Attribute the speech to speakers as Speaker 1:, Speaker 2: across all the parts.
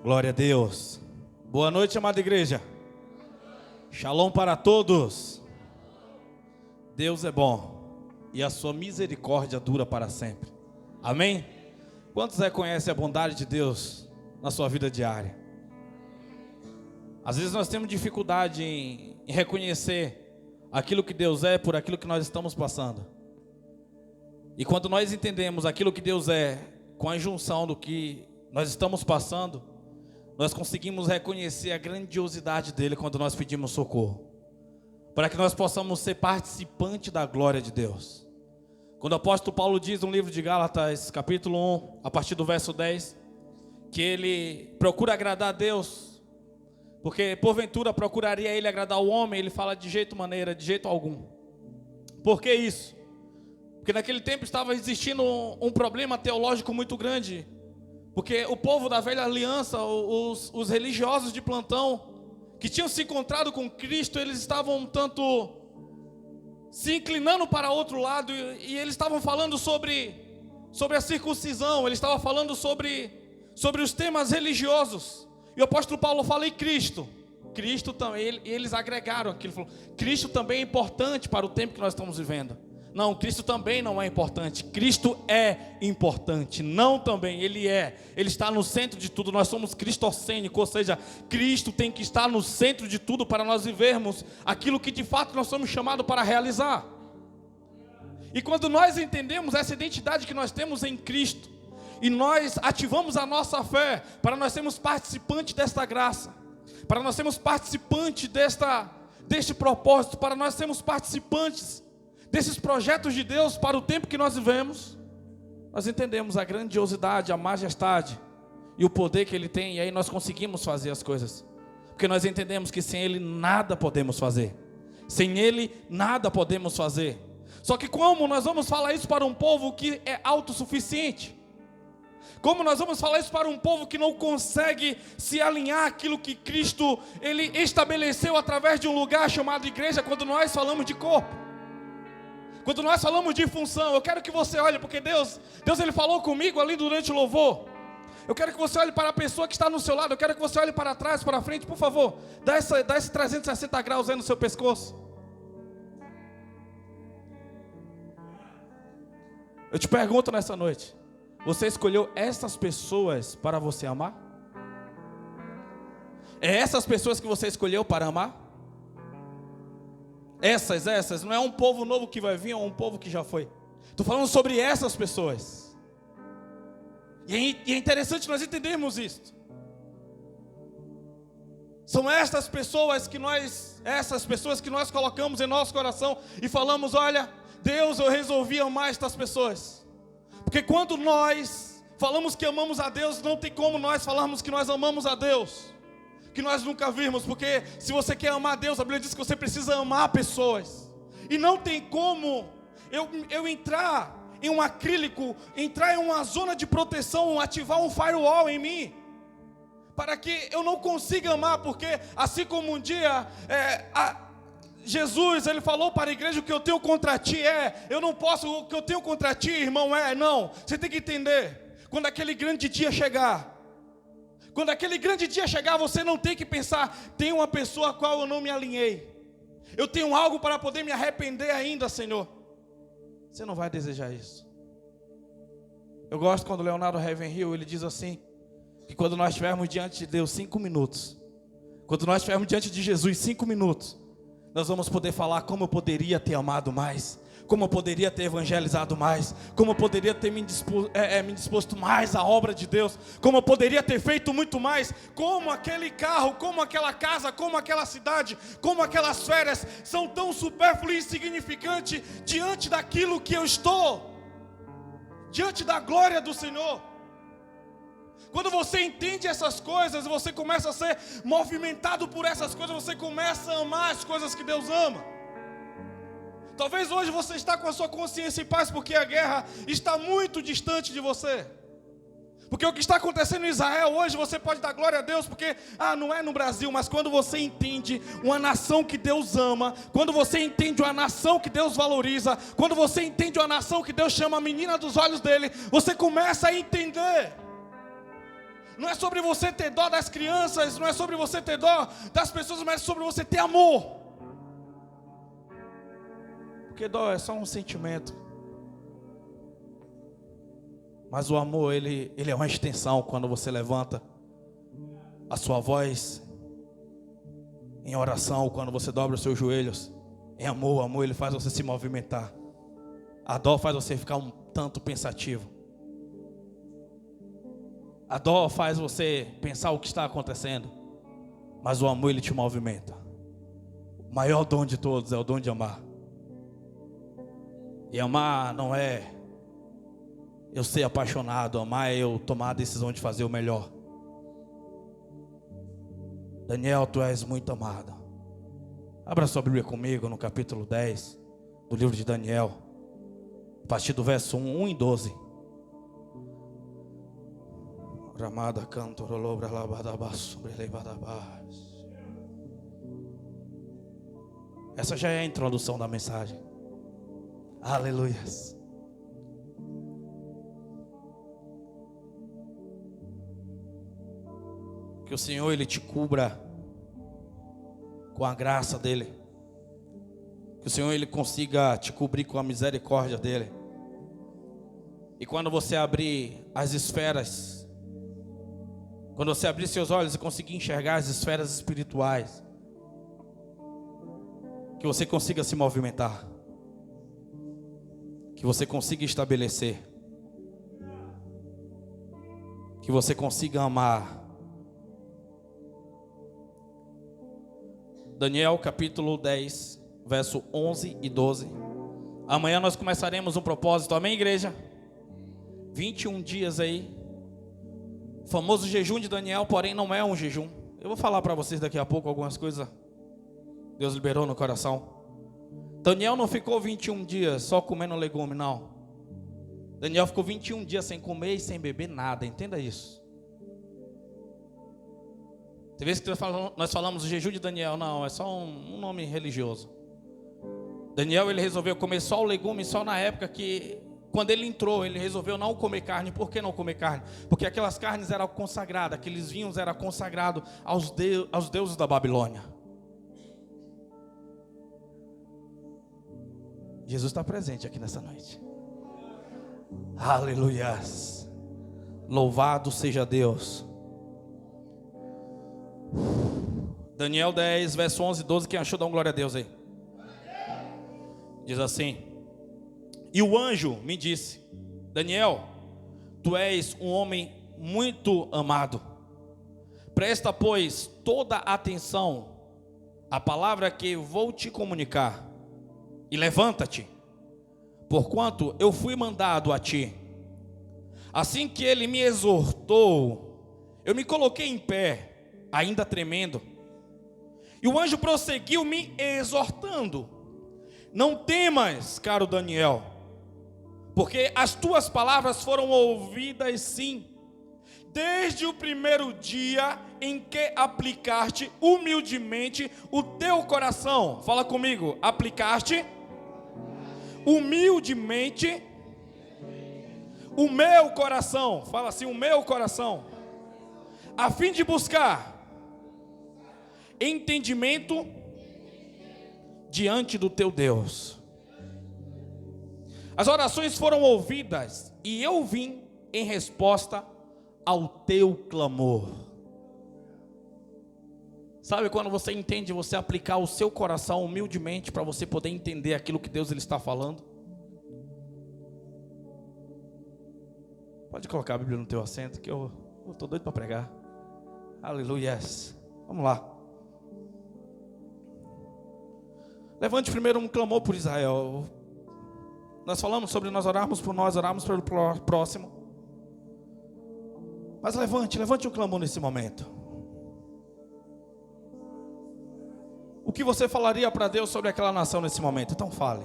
Speaker 1: Glória a Deus. Boa noite, amada igreja. Shalom para todos. Deus é bom e a sua misericórdia dura para sempre. Amém? Quantos reconhecem a bondade de Deus na sua vida diária? Às vezes nós temos dificuldade em reconhecer aquilo que Deus é por aquilo que nós estamos passando. E quando nós entendemos aquilo que Deus é com a junção do que nós estamos passando, nós conseguimos reconhecer a grandiosidade dele quando nós pedimos socorro, para que nós possamos ser participantes da glória de Deus. Quando o apóstolo Paulo diz no livro de Gálatas, capítulo 1, a partir do verso 10, que ele procura agradar a Deus, porque porventura procuraria ele agradar o homem, ele fala de jeito algum. Por que isso? Porque naquele tempo estava existindo um problema teológico muito grande, porque o povo da velha aliança, os religiosos de plantão, que tinham se encontrado com Cristo, eles estavam um tanto se inclinando para outro lado, e eles estavam falando sobre a circuncisão, eles estavam falando sobre os temas religiosos. E o apóstolo Paulo fala, e Cristo também, e eles agregaram aquilo, falou, Cristo também é importante para o tempo que nós estamos vivendo. Não, Cristo também não é importante. Cristo é importante. Não também, Ele é. Ele está no centro de tudo. Nós somos cristocênicos, ou seja, Cristo tem que estar no centro de tudo para nós vivermos aquilo que de fato nós somos chamados para realizar. E quando nós entendemos essa identidade que nós temos em Cristo, e nós ativamos a nossa fé, para nós sermos participantes desta graça, para nós sermos participantes deste propósito, para nós sermos participantes desses projetos de Deus para o tempo que nós vivemos, nós entendemos a grandiosidade, a majestade e o poder que Ele tem, e aí nós conseguimos fazer as coisas, porque nós entendemos que sem Ele nada podemos fazer, sem Ele nada podemos fazer. Só que como nós vamos falar isso para um povo que é autossuficiente? Como nós vamos falar isso para um povo que não consegue se alinhar àquilo que Cristo Ele estabeleceu através de um lugar chamado igreja, quando nós falamos de corpo? Quando nós falamos de função, eu quero que você olhe, porque Deus Ele falou comigo ali durante o louvor. Eu quero que você olhe para a pessoa que está no seu lado, eu quero que você olhe para trás, para frente, por favor. Dá esse 360 graus aí no seu pescoço. Eu te pergunto nessa noite, você escolheu essas pessoas para você amar? É essas pessoas que você escolheu para amar? Essas, não é um povo novo que vai vir ou um povo que já foi. Estou falando sobre essas pessoas. E é interessante nós entendermos isso. São essas pessoas que nós colocamos em nosso coração e falamos, olha, Deus, eu resolvi amar estas pessoas. Porque quando nós falamos que amamos a Deus, não tem como nós falarmos que nós amamos a Deus que nós nunca vimos, porque se você quer amar a Deus, a Bíblia diz que você precisa amar pessoas, e não tem como eu entrar em um acrílico, entrar em uma zona de proteção, ativar um firewall em mim, para que eu não consiga amar, porque assim como um dia Jesus, Ele falou para a igreja, o que eu tenho contra ti eu não posso, o que eu tenho contra ti, irmão, não, você tem que entender, quando aquele grande dia chegar, você não tem que pensar, tem uma pessoa a qual eu não me alinhei, eu tenho algo para poder me arrepender ainda, Senhor. Você não vai desejar isso. Eu gosto quando Leonardo Ravenhill, ele diz assim, que quando nós estivermos diante de Deus 5 minutos, quando nós estivermos diante de Jesus 5 minutos, nós vamos poder falar como eu poderia ter amado mais, como eu poderia ter evangelizado mais, como eu poderia ter me disposto mais à obra de Deus, como eu poderia ter feito muito mais, como aquele carro, como aquela casa, como aquela cidade, como aquelas férias são tão supérfluas e insignificantes diante daquilo que eu estou, diante da glória do Senhor. Quando você entende essas coisas, você começa a ser movimentado por essas coisas, você começa a amar as coisas que Deus ama. Talvez hoje você está com a sua consciência em paz, porque a guerra está muito distante de você. Porque o que está acontecendo em Israel hoje, você pode dar glória a Deus, porque não é no Brasil, mas quando você entende uma nação que Deus ama, quando você entende uma nação que Deus valoriza, quando você entende uma nação que Deus chama a menina dos olhos dele, você começa a entender Não é sobre você ter dó das crianças, não é sobre você ter dó das pessoas, mas é sobre você ter amor. Porque dó é só um sentimento. Mas o amor, ele é uma extensão quando você levanta a sua voz em oração, quando você dobra os seus joelhos. Em amor, o amor ele faz você se movimentar. A dó faz você ficar um tanto pensativo. A dó faz você pensar o que está acontecendo. Mas o amor ele te movimenta. O maior dom de todos é o dom de amar. E amar não é eu ser apaixonado. Amar é eu tomar a decisão de fazer o melhor. Daniel, tu és muito amado. Abra sua Bíblia comigo no capítulo 10 do livro de Daniel, a partir do verso 1 e 12. Ramada canto rolobra labadabas sobre levadabas. Essa já é a introdução da mensagem. Aleluias. Que o Senhor ele te cubra com a graça dele. Que o Senhor ele consiga te cobrir com a misericórdia dele. E quando você abrir as esferas, quando você abrir seus olhos e conseguir enxergar as esferas espirituais, que você consiga se movimentar, que você consiga estabelecer, que você consiga amar. Daniel capítulo 10, verso 11 e 12. Amanhã nós começaremos um propósito, amém, igreja? 21 dias aí. O famoso jejum de Daniel, porém não é um jejum. Eu vou falar para vocês daqui a pouco algumas coisas. Deus liberou no coração. Daniel não ficou 21 dias só comendo legume, não. Daniel ficou 21 dias sem comer e sem beber nada, entenda isso. Tem vezes que nós falamos do jejum de Daniel, não, é só um nome religioso. Daniel ele resolveu comer só o legume, só na época que, quando ele entrou, ele resolveu não comer carne. Por que não comer carne? Porque aquelas carnes eram consagradas, aqueles vinhos eram consagrados aos deuses da Babilônia. Jesus está presente aqui nessa noite. Aleluias. Louvado seja Deus. Daniel 10, verso 11 e 12. Quem achou, dá uma glória a Deus aí. Diz assim: e o anjo me disse: Daniel, tu és um homem muito amado. Presta, pois, toda atenção à palavra que vou te comunicar, e levanta-te, porquanto eu fui mandado a ti. Assim que ele me exortou, eu me coloquei em pé, ainda tremendo. E o anjo prosseguiu me exortando: não temas, caro Daniel, porque as tuas palavras foram ouvidas sim, desde o primeiro dia em que aplicaste humildemente o teu coração. Fala comigo, aplicaste humildemente o meu coração. Fala assim, o meu coração, a fim de buscar entendimento diante do teu Deus. As orações foram ouvidas e eu vim em resposta ao teu clamor. Sabe quando você entende, você aplicar o seu coração humildemente para você poder entender aquilo que Deus ele está falando? Pode colocar a Bíblia no teu assento que eu estou doido para pregar. Aleluia. Vamos lá. Levante primeiro um clamor por Israel. Nós falamos sobre nós orarmos por nós, orarmos pelo próximo. Mas levante um clamor nesse momento. O que você falaria para Deus sobre aquela nação nesse momento? Então fale.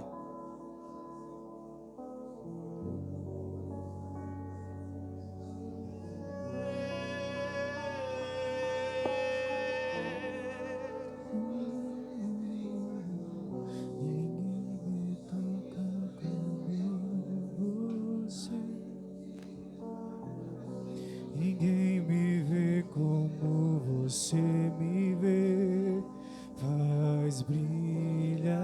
Speaker 2: Ninguém me você me vê, faz brilhar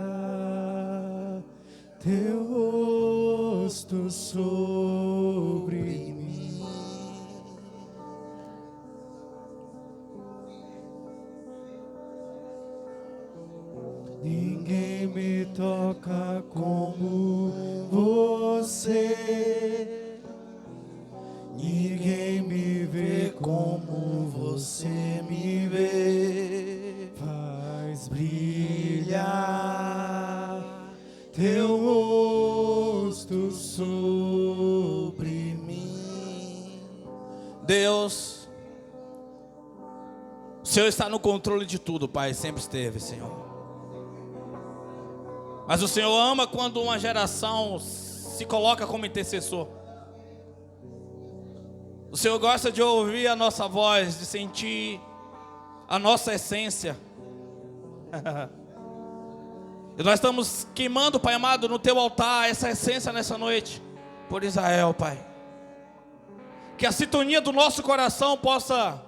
Speaker 2: teu rosto sobre mim. Ninguém me toca como você, ninguém me vê como você me vê, faz brilhar teu rosto sobre mim.
Speaker 1: Deus, o Senhor está no controle de tudo, Pai, sempre esteve, Senhor. Mas o Senhor ama quando uma geração se coloca como intercessor. O Senhor gosta de ouvir a nossa voz, de sentir a nossa essência. E nós estamos queimando, Pai amado, no teu altar essa essência nessa noite, por Israel, Pai. Que a sintonia do nosso coração possa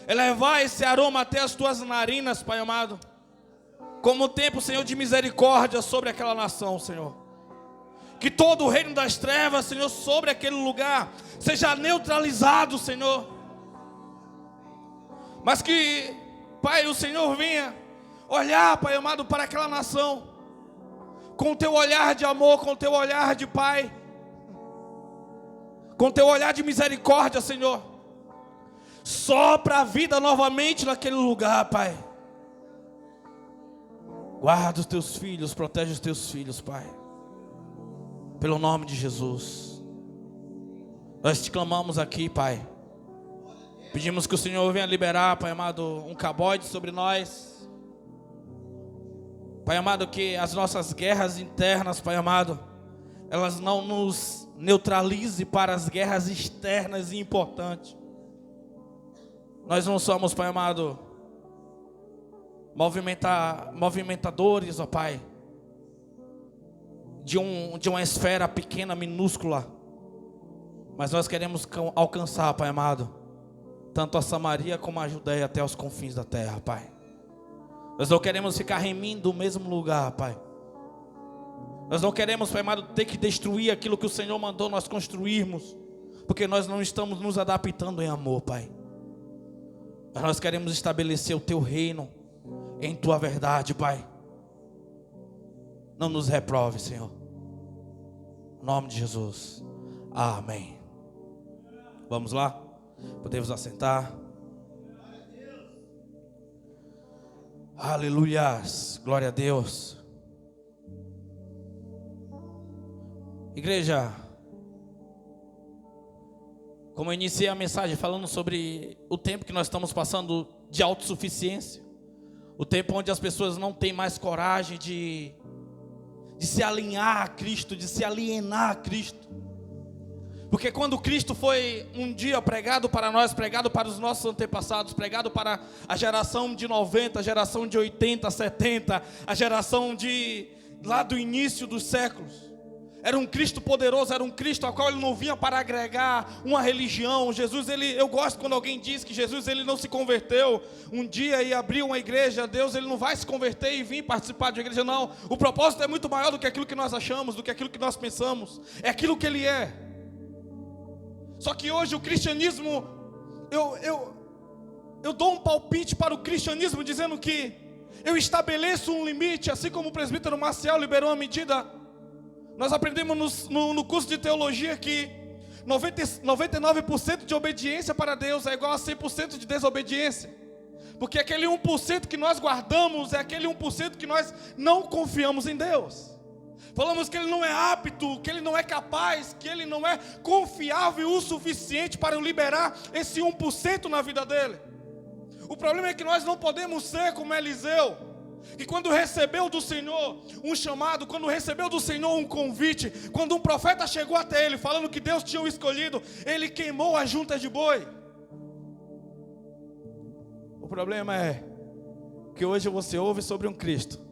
Speaker 1: elevar esse aroma até as tuas narinas, Pai amado. Como um tempo, Senhor, de misericórdia sobre aquela nação, Senhor. Que todo o reino das trevas, Senhor, sobre aquele lugar seja neutralizado, Senhor. Mas que, Pai, o Senhor venha olhar, Pai amado, para aquela nação com o teu olhar de amor, com o teu olhar de Pai, com o teu olhar de misericórdia, Senhor. Sopra a vida novamente naquele lugar, Pai. Guarda os teus filhos, protege os teus filhos, Pai. Pelo nome de Jesus. Nós te clamamos aqui, Pai. Pedimos que o Senhor venha liberar, Pai amado, um cabode sobre nós. Pai amado, que as nossas guerras internas, Pai amado, elas não nos neutralizem para as guerras externas e importantes. Nós não somos, Pai amado, movimentadores, ó Pai, de uma esfera pequena, minúscula. Mas nós queremos alcançar, Pai amado, tanto a Samaria como a Judeia até os confins da terra, Pai. Nós não queremos ficar remindo no mesmo lugar, Pai. Nós não queremos, Pai amado, ter que destruir aquilo que o Senhor mandou nós construirmos, porque nós não estamos nos adaptando em amor, Pai. Mas nós queremos estabelecer o teu reino em tua verdade, Pai. Não nos reprove, Senhor. Em nome de Jesus. Amém. Vamos lá? Podemos assentar. Aleluias. Glória a Deus. Igreja, como eu iniciei a mensagem falando sobre o tempo que nós estamos passando de autossuficiência, o tempo onde as pessoas não têm mais coragem de se alinhar a Cristo, de se alienar a Cristo. Porque quando Cristo foi um dia pregado para nós, pregado para os nossos antepassados, pregado para a geração de 90, a geração de 80, 70, a geração de lá do início dos séculos, era um Cristo poderoso, era um Cristo ao qual ele não vinha para agregar uma religião. Jesus, eu gosto quando alguém diz que Jesus ele não se converteu um dia e abriu uma igreja. Deus ele não vai se converter e vir participar de uma igreja, não. O propósito é muito maior do que aquilo que nós achamos, do que aquilo que nós pensamos. É aquilo que ele é. Só que hoje o cristianismo, eu dou um palpite para o cristianismo dizendo que eu estabeleço um limite, assim como o presbítero Marcial liberou uma medida. Nós aprendemos no curso de teologia que 99% de obediência para Deus é igual a 100% de desobediência. Porque aquele 1% que nós guardamos é aquele 1% que nós não confiamos em Deus. Falamos que Ele não é apto, que Ele não é capaz, que Ele não é confiável o suficiente para liberar esse 1% na vida dele. O problema é que nós não podemos ser como Eliseu, que quando recebeu do Senhor um chamado, quando recebeu do Senhor um convite, quando um profeta chegou até ele falando que Deus tinha o escolhido, ele queimou a junta de boi. O problema é que hoje você ouve sobre um Cristo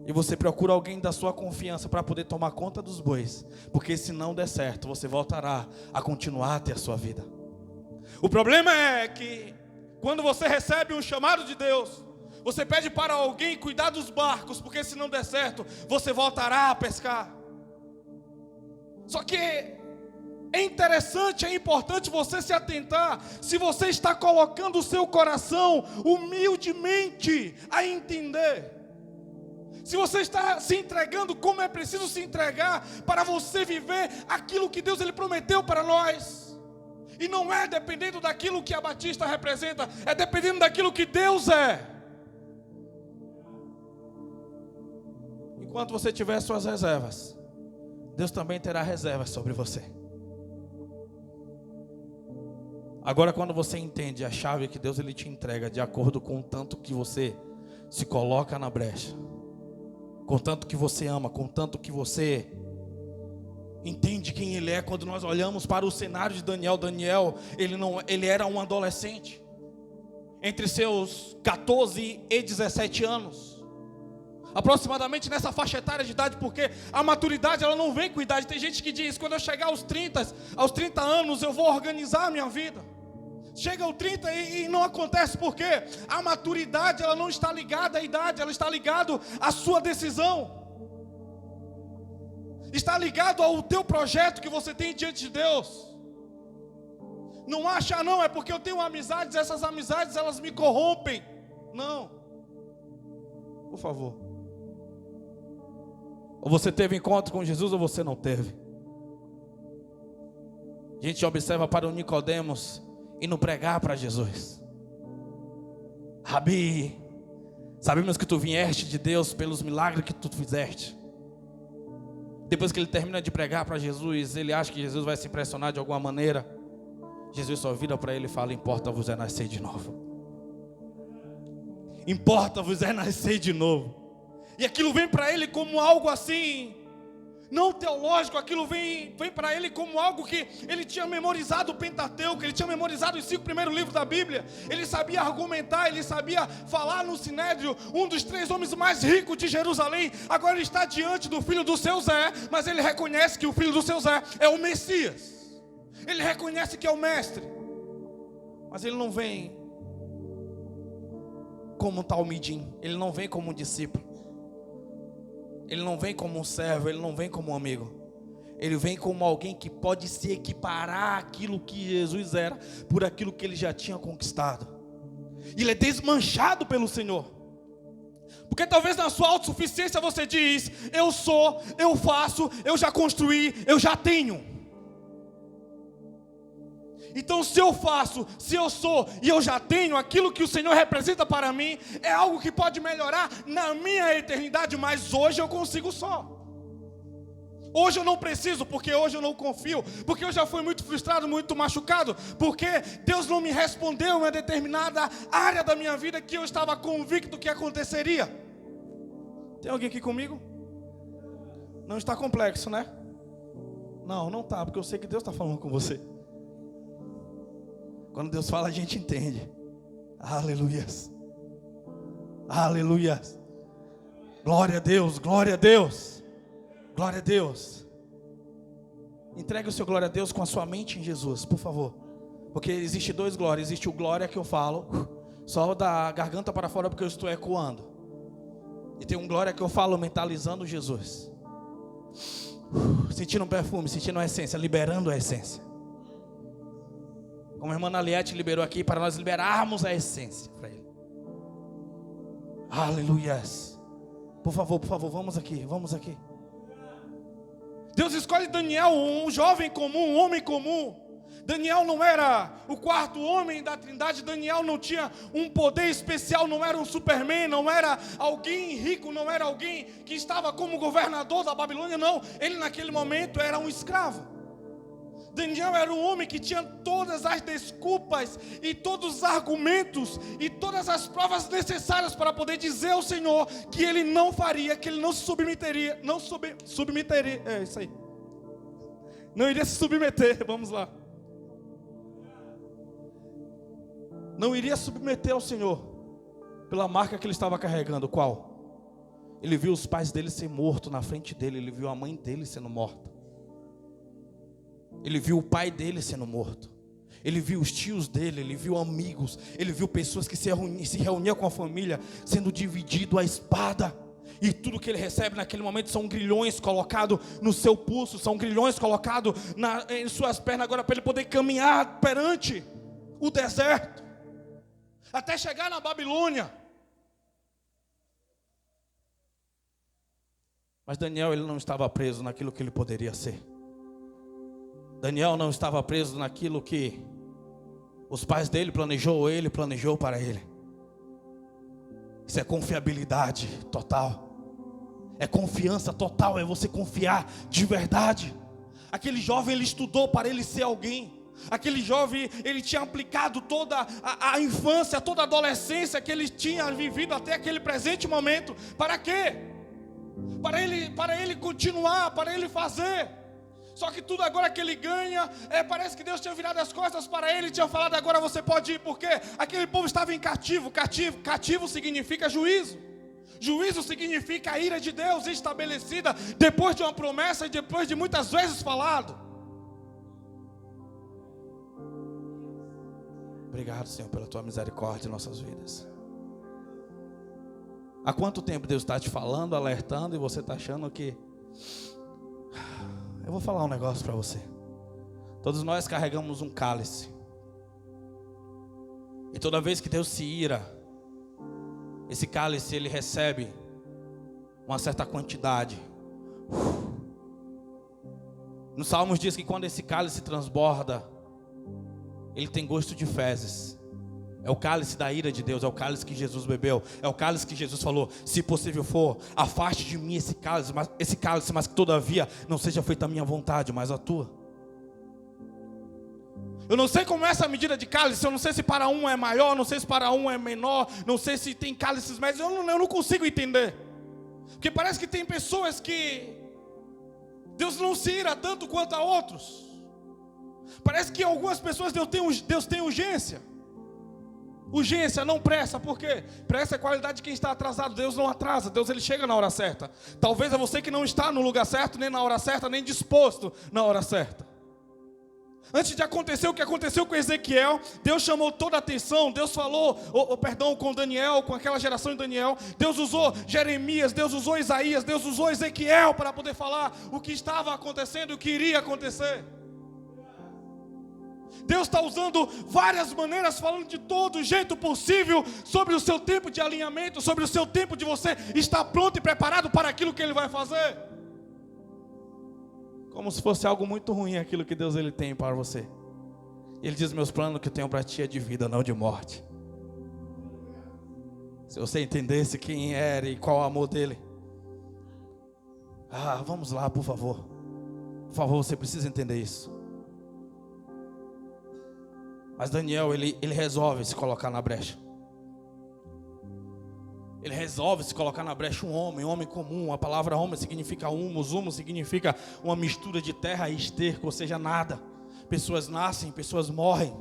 Speaker 1: e você procura alguém da sua confiança para poder tomar conta dos bois, porque se não der certo, você voltará a continuar a ter a sua vida. O problema é que Quando você recebe um chamado de Deus, você pede para alguém cuidar dos barcos, porque se não der certo, você voltará a pescar. Só que é interessante, é importante você se atentar, se você está colocando o seu coração humildemente a entender. Se você está se entregando como é preciso se entregar para você viver aquilo que Deus ele prometeu para nós. E não é dependendo daquilo que a Batista representa, é dependendo daquilo que Deus é. Enquanto você tiver suas reservas, Deus também terá reservas sobre você. Agora, quando você entende a chave que Deus ele te entrega, de acordo com o tanto que você se coloca na brecha, com tanto que você ama, com tanto que você entende quem ele é. Quando nós olhamos para o cenário de Daniel, ele era um adolescente, entre seus 14 e 17 anos, aproximadamente nessa faixa etária de idade, porque a maturidade ela não vem com idade. Tem gente que diz, quando eu chegar aos 30 anos eu vou organizar a minha vida. Chega aos 30 e não acontece, porque a maturidade ela não está ligada à idade, ela está ligada à sua decisão. Está ligado ao teu projeto que você tem diante de Deus. Não acha não, é porque eu tenho amizades, essas amizades elas me corrompem. Não. Por favor. Ou você teve encontro com Jesus ou você não teve. A gente observa para o Nicodemos indo pregar para Jesus. Rabi, sabemos que tu vieste de Deus pelos milagres que tu fizeste. Depois que ele termina de pregar para Jesus, ele acha que Jesus vai se impressionar de alguma maneira. Jesus só vira para ele e fala: importa-vos é nascer de novo. Importa-vos é nascer de novo. E aquilo vem para ele como algo assim, não teológico. Aquilo vem para ele como algo que ele tinha memorizado o Pentateuco, ele tinha memorizado os 5 primeiros livros da Bíblia. Ele sabia argumentar, ele sabia falar no Sinédrio, um dos 3 homens mais ricos de Jerusalém. Agora ele está diante do filho do seu Zé, mas ele reconhece que o filho do seu Zé é o Messias. Ele reconhece que é o mestre, mas ele não vem como um talmidim, ele não vem como um discípulo. Ele não vem como um servo, ele não vem como um amigo. Ele vem como alguém que pode se equiparar àquilo que Jesus era, por aquilo que ele já tinha conquistado. E ele é desmanchado pelo Senhor. Porque talvez na sua autossuficiência você diz: eu sou, eu faço, eu já construí, eu já tenho. Então se eu faço, se eu sou e eu já tenho aquilo que o Senhor representa para mim, é algo que pode melhorar na minha eternidade. Mas hoje eu consigo só. Hoje eu não preciso, porque hoje eu não confio, porque eu já fui muito frustrado, muito machucado, porque Deus não me respondeu em uma determinada área da minha vida que eu estava convicto que aconteceria. Tem alguém aqui comigo? Não está complexo, né? Não está, porque eu sei que Deus está falando com você. Quando Deus fala, a gente entende. Aleluias. Aleluias. Glória a Deus, glória a Deus. Glória a Deus. Entregue o seu glória a Deus com a sua mente em Jesus, por favor. Porque existe 2 glórias. Existe o glória que eu falo só da garganta para fora, porque eu estou ecoando. E tem um glória que eu falo mentalizando Jesus. Sentindo um perfume, sentindo a essência, liberando a essência. Como a irmã Naliette liberou aqui, para nós liberarmos a essência para ele. Aleluias. Por favor, vamos aqui. Deus escolhe Daniel, um jovem comum, um homem comum. Daniel não era o 4º homem da Trindade. Daniel não tinha um poder especial, não era um Superman, não era alguém rico, não era alguém que estava como governador da Babilônia, não. Ele naquele momento era um escravo. Daniel era um homem que tinha todas as desculpas e todos os argumentos e todas as provas necessárias para poder dizer ao Senhor que ele não faria, que ele não se submeteria, é isso aí. Não iria se submeter, vamos lá. Não iria submeter ao Senhor pela marca que ele estava carregando. Qual? Ele viu os pais dele ser mortos na frente dele, ele viu a mãe dele sendo morta. Ele viu o pai dele sendo morto. Ele viu os tios dele, ele viu amigos, ele viu pessoas que se reuniam com a família, sendo dividido a espada. E tudo que ele recebe naquele momento são grilhões colocados no seu pulso, são grilhões colocados em suas pernas agora para ele poder caminhar perante o deserto, até chegar na Babilônia. Mas Daniel, ele não estava preso naquilo que ele poderia ser. Daniel não estava preso naquilo que os pais dele planejou para ele. Isso é confiabilidade total. É confiança total, é você confiar de verdade. Aquele jovem, ele estudou para ele ser alguém. Aquele jovem, ele tinha aplicado toda a infância, toda a adolescência que ele tinha vivido até aquele presente momento. Para quê? Para ele continuar, para ele fazer. Só que tudo agora que ele ganha, parece que Deus tinha virado as costas para ele, tinha falado: agora você pode ir, porque aquele povo estava em cativo. Cativo significa juízo. Juízo significa a ira de Deus estabelecida depois de uma promessa e depois de muitas vezes falado. Obrigado, Senhor, pela tua misericórdia em nossas vidas. Há quanto tempo Deus está te falando, alertando, e você está achando que... Eu vou falar um negócio para você. Todos nós carregamos um cálice. E toda vez que Deus se ira, esse cálice, ele recebe uma certa quantidade. Nos Salmos diz que quando esse cálice transborda, ele tem gosto de fezes. É o cálice da ira de Deus, é o cálice que Jesus bebeu, é o cálice que Jesus falou: se possível for, afaste de mim esse cálice, mas que todavia não seja feita a minha vontade, mas a tua. Eu não sei como é essa medida de cálice, eu não sei se para um é maior, não sei se para um é menor, não sei se tem cálices médios, eu não consigo entender. Porque parece que tem pessoas que Deus não se ira tanto quanto a outros. Parece que algumas pessoas Deus tem urgência. Urgência, não pressa. Por quê? Pressa é a qualidade de quem está atrasado. Deus não atrasa, Deus ele chega na hora certa. Talvez é você que não está no lugar certo, nem na hora certa, nem disposto na hora certa. Antes de acontecer o que aconteceu com Ezequiel, Deus chamou toda a atenção. Deus falou, com Daniel, com aquela geração de Daniel. Deus usou Jeremias, Deus usou Isaías, Deus usou Ezequiel para poder falar o que estava acontecendo, o que iria acontecer. Deus está usando várias maneiras, falando de todo jeito possível sobre o seu tempo de alinhamento, sobre o seu tempo de você estar pronto e preparado para aquilo que Ele vai fazer. Como se fosse algo muito ruim aquilo que Deus ele tem para você. Ele diz: meus planos que eu tenho para ti é de vida, não de morte. Se você entendesse quem era e qual o amor dele. Vamos lá, por favor. Por favor, você precisa entender isso. Mas Daniel, ele resolve se colocar na brecha. Ele resolve se colocar na brecha, um homem comum. A palavra homem significa humus significa uma mistura de terra e esterco, ou seja, nada. Pessoas nascem, pessoas morrem.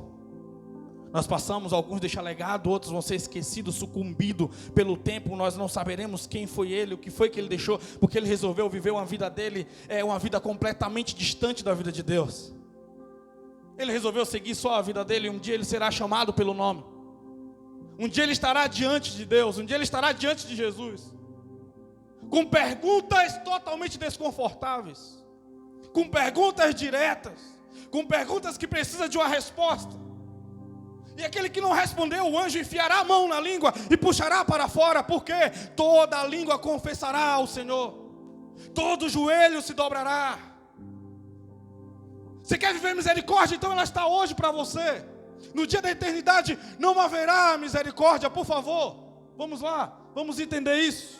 Speaker 1: Nós passamos, alguns deixam legado, outros vão ser esquecidos, sucumbidos pelo tempo. Nós não saberemos quem foi ele, o que foi que ele deixou, porque ele resolveu viver uma vida dele, uma vida completamente distante da vida de Deus. Ele resolveu seguir só a vida dele, e um dia ele será chamado pelo nome. Um dia ele estará diante de Deus, um dia ele estará diante de Jesus, com perguntas totalmente desconfortáveis, com perguntas diretas, com perguntas que precisam de uma resposta. E aquele que não respondeu, o anjo enfiará a mão na língua e puxará para fora, porque toda a língua confessará ao Senhor, todo joelho se dobrará. Você quer viver misericórdia? Então ela está hoje para você. No dia da eternidade não haverá misericórdia, por favor. Vamos lá, vamos entender isso.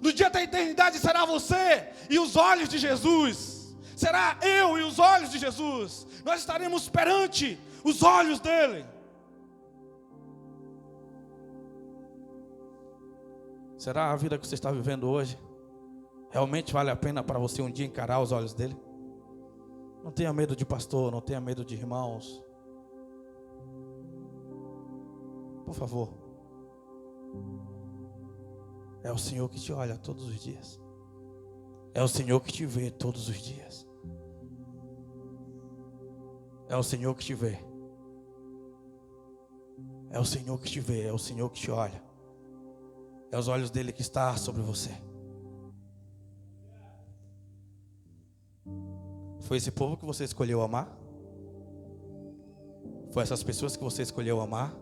Speaker 1: No dia da eternidade será você e os olhos de Jesus. Será eu e os olhos de Jesus. Nós estaremos perante os olhos dele. Será a vida que você está vivendo hoje realmente vale a pena para você um dia encarar os olhos dele? Não tenha medo de pastor, não tenha medo de irmãos. Por favor. É o Senhor que te olha todos os dias. É o Senhor que te vê todos os dias. É o Senhor que te vê. É o Senhor que te vê, é o Senhor que te olha. É os olhos dele que estão sobre você. Foi esse povo que você escolheu amar? Foi essas pessoas que você escolheu amar?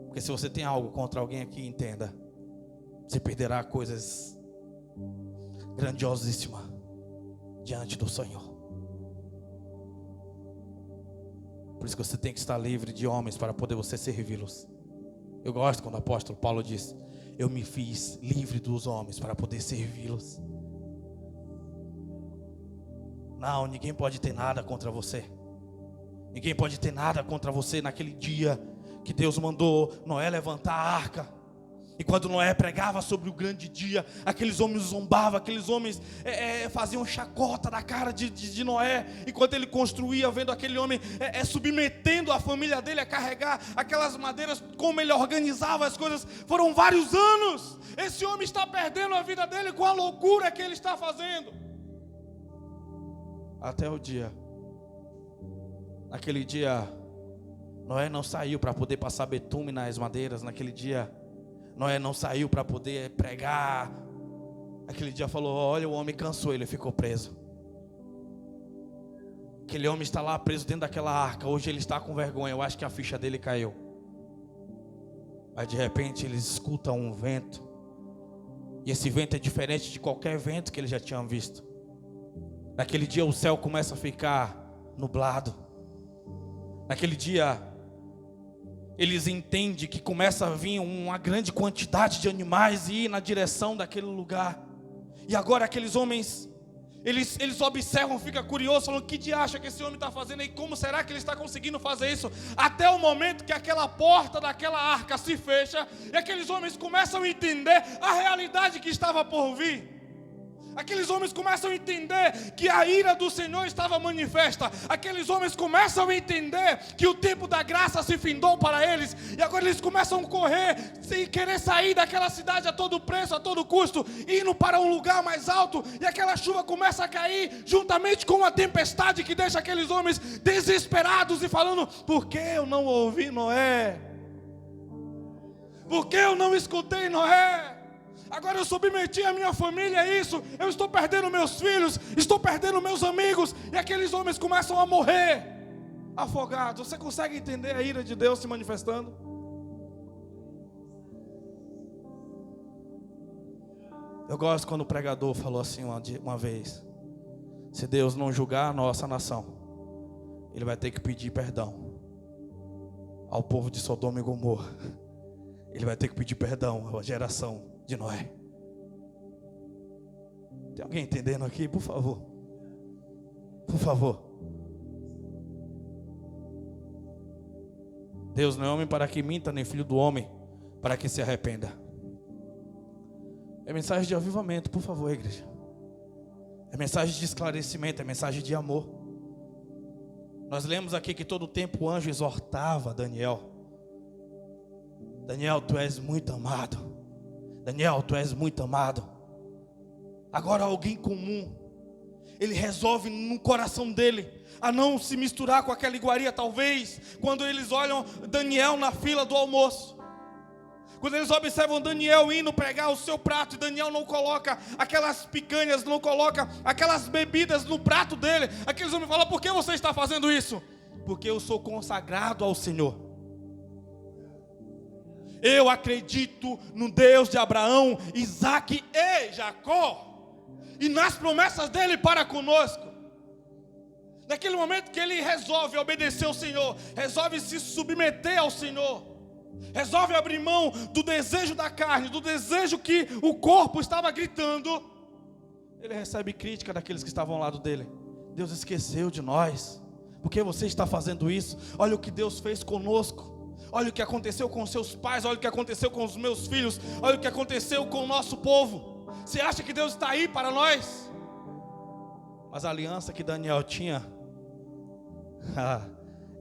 Speaker 1: Porque se você tem algo contra alguém aqui, entenda, você perderá coisas grandiosíssimas diante do Senhor. Por isso que você tem que estar livre de homens para poder você servi-los. Eu gosto quando o apóstolo Paulo diz: eu me fiz livre dos homens para poder servi-los. Não, ninguém pode ter nada contra você. Ninguém pode ter nada contra você naquele dia que Deus mandou Noé levantar a arca. E quando Noé pregava sobre o grande dia, aqueles homens zombavam, aqueles homens faziam chacota da cara de Noé. Enquanto ele construía, vendo aquele homem submetendo a família dele a carregar aquelas madeiras, como ele organizava as coisas. Foram vários anos. Esse homem está perdendo a vida dele com a loucura que ele está fazendo. Até o dia. Naquele dia, Noé não saiu para poder passar betume nas madeiras. Naquele dia, Noé não saiu para poder pregar. Aquele dia falou: olha, o homem cansou, ele ficou preso. Aquele homem está lá preso dentro daquela arca. Hoje ele está com vergonha, eu acho que a ficha dele caiu. Mas de repente eles escutam um vento. E esse vento é diferente de qualquer vento que eles já tinham visto. Naquele dia o céu começa a ficar nublado. Naquele dia eles entendem que começa a vir uma grande quantidade de animais e ir na direção daquele lugar. E agora aqueles homens, eles observam, ficam curiosos, falando: que diacho que esse homem está fazendo aí? Como será que ele está conseguindo fazer isso? Até o momento que aquela porta daquela arca se fecha e aqueles homens começam a entender a realidade que estava por vir. Aqueles homens começam a entender que a ira do Senhor estava manifesta. Aqueles homens começam a entender que o tempo da graça se findou para eles. E agora eles começam a correr, sem querer sair daquela cidade a todo preço, a todo custo, indo para um lugar mais alto. E aquela chuva começa a cair, juntamente com uma tempestade que deixa aqueles homens desesperados e falando: por que eu não ouvi Noé? Por que eu não escutei Noé? Agora eu submeti a minha família a isso. Eu estou perdendo meus filhos, estou perdendo meus amigos. E aqueles homens começam a morrer afogados. Você consegue entender a ira de Deus se manifestando? Eu gosto quando o pregador falou assim uma vez: se Deus não julgar a nossa nação, Ele vai ter que pedir perdão ao povo de Sodoma e Gomorra. Ele vai ter que pedir perdão à geração de Noé. Tem alguém entendendo aqui? Por favor. Por favor. Deus não é homem para que minta, nem filho do homem para que se arrependa. É mensagem de avivamento, por favor, igreja. É mensagem de esclarecimento, é mensagem de amor. Nós lemos aqui que todo o tempo o anjo exortava Daniel: Daniel, tu és muito amado. Daniel, tu és muito amado. Agora alguém comum, ele resolve no coração dele a não se misturar com aquela iguaria. Talvez quando eles olham Daniel na fila do almoço, quando eles observam Daniel indo pregar o seu prato, e Daniel não coloca aquelas picanhas, não coloca aquelas bebidas no prato dele, aqueles homens falam: por que você está fazendo isso? Porque eu sou consagrado ao Senhor. Eu acredito no Deus de Abraão, Isaac e Jacó, e nas promessas dele para conosco. Naquele momento que ele resolve obedecer ao Senhor, resolve se submeter ao Senhor, resolve abrir mão do desejo da carne, do desejo que o corpo estava gritando, ele recebe crítica daqueles que estavam ao lado dele: Deus esqueceu de nós, por que você está fazendo isso? Olha o que Deus fez conosco. Olha o que aconteceu com seus pais, olha o que aconteceu com os meus filhos, olha o que aconteceu com o nosso povo. Você acha que Deus está aí para nós? Mas a aliança que Daniel tinha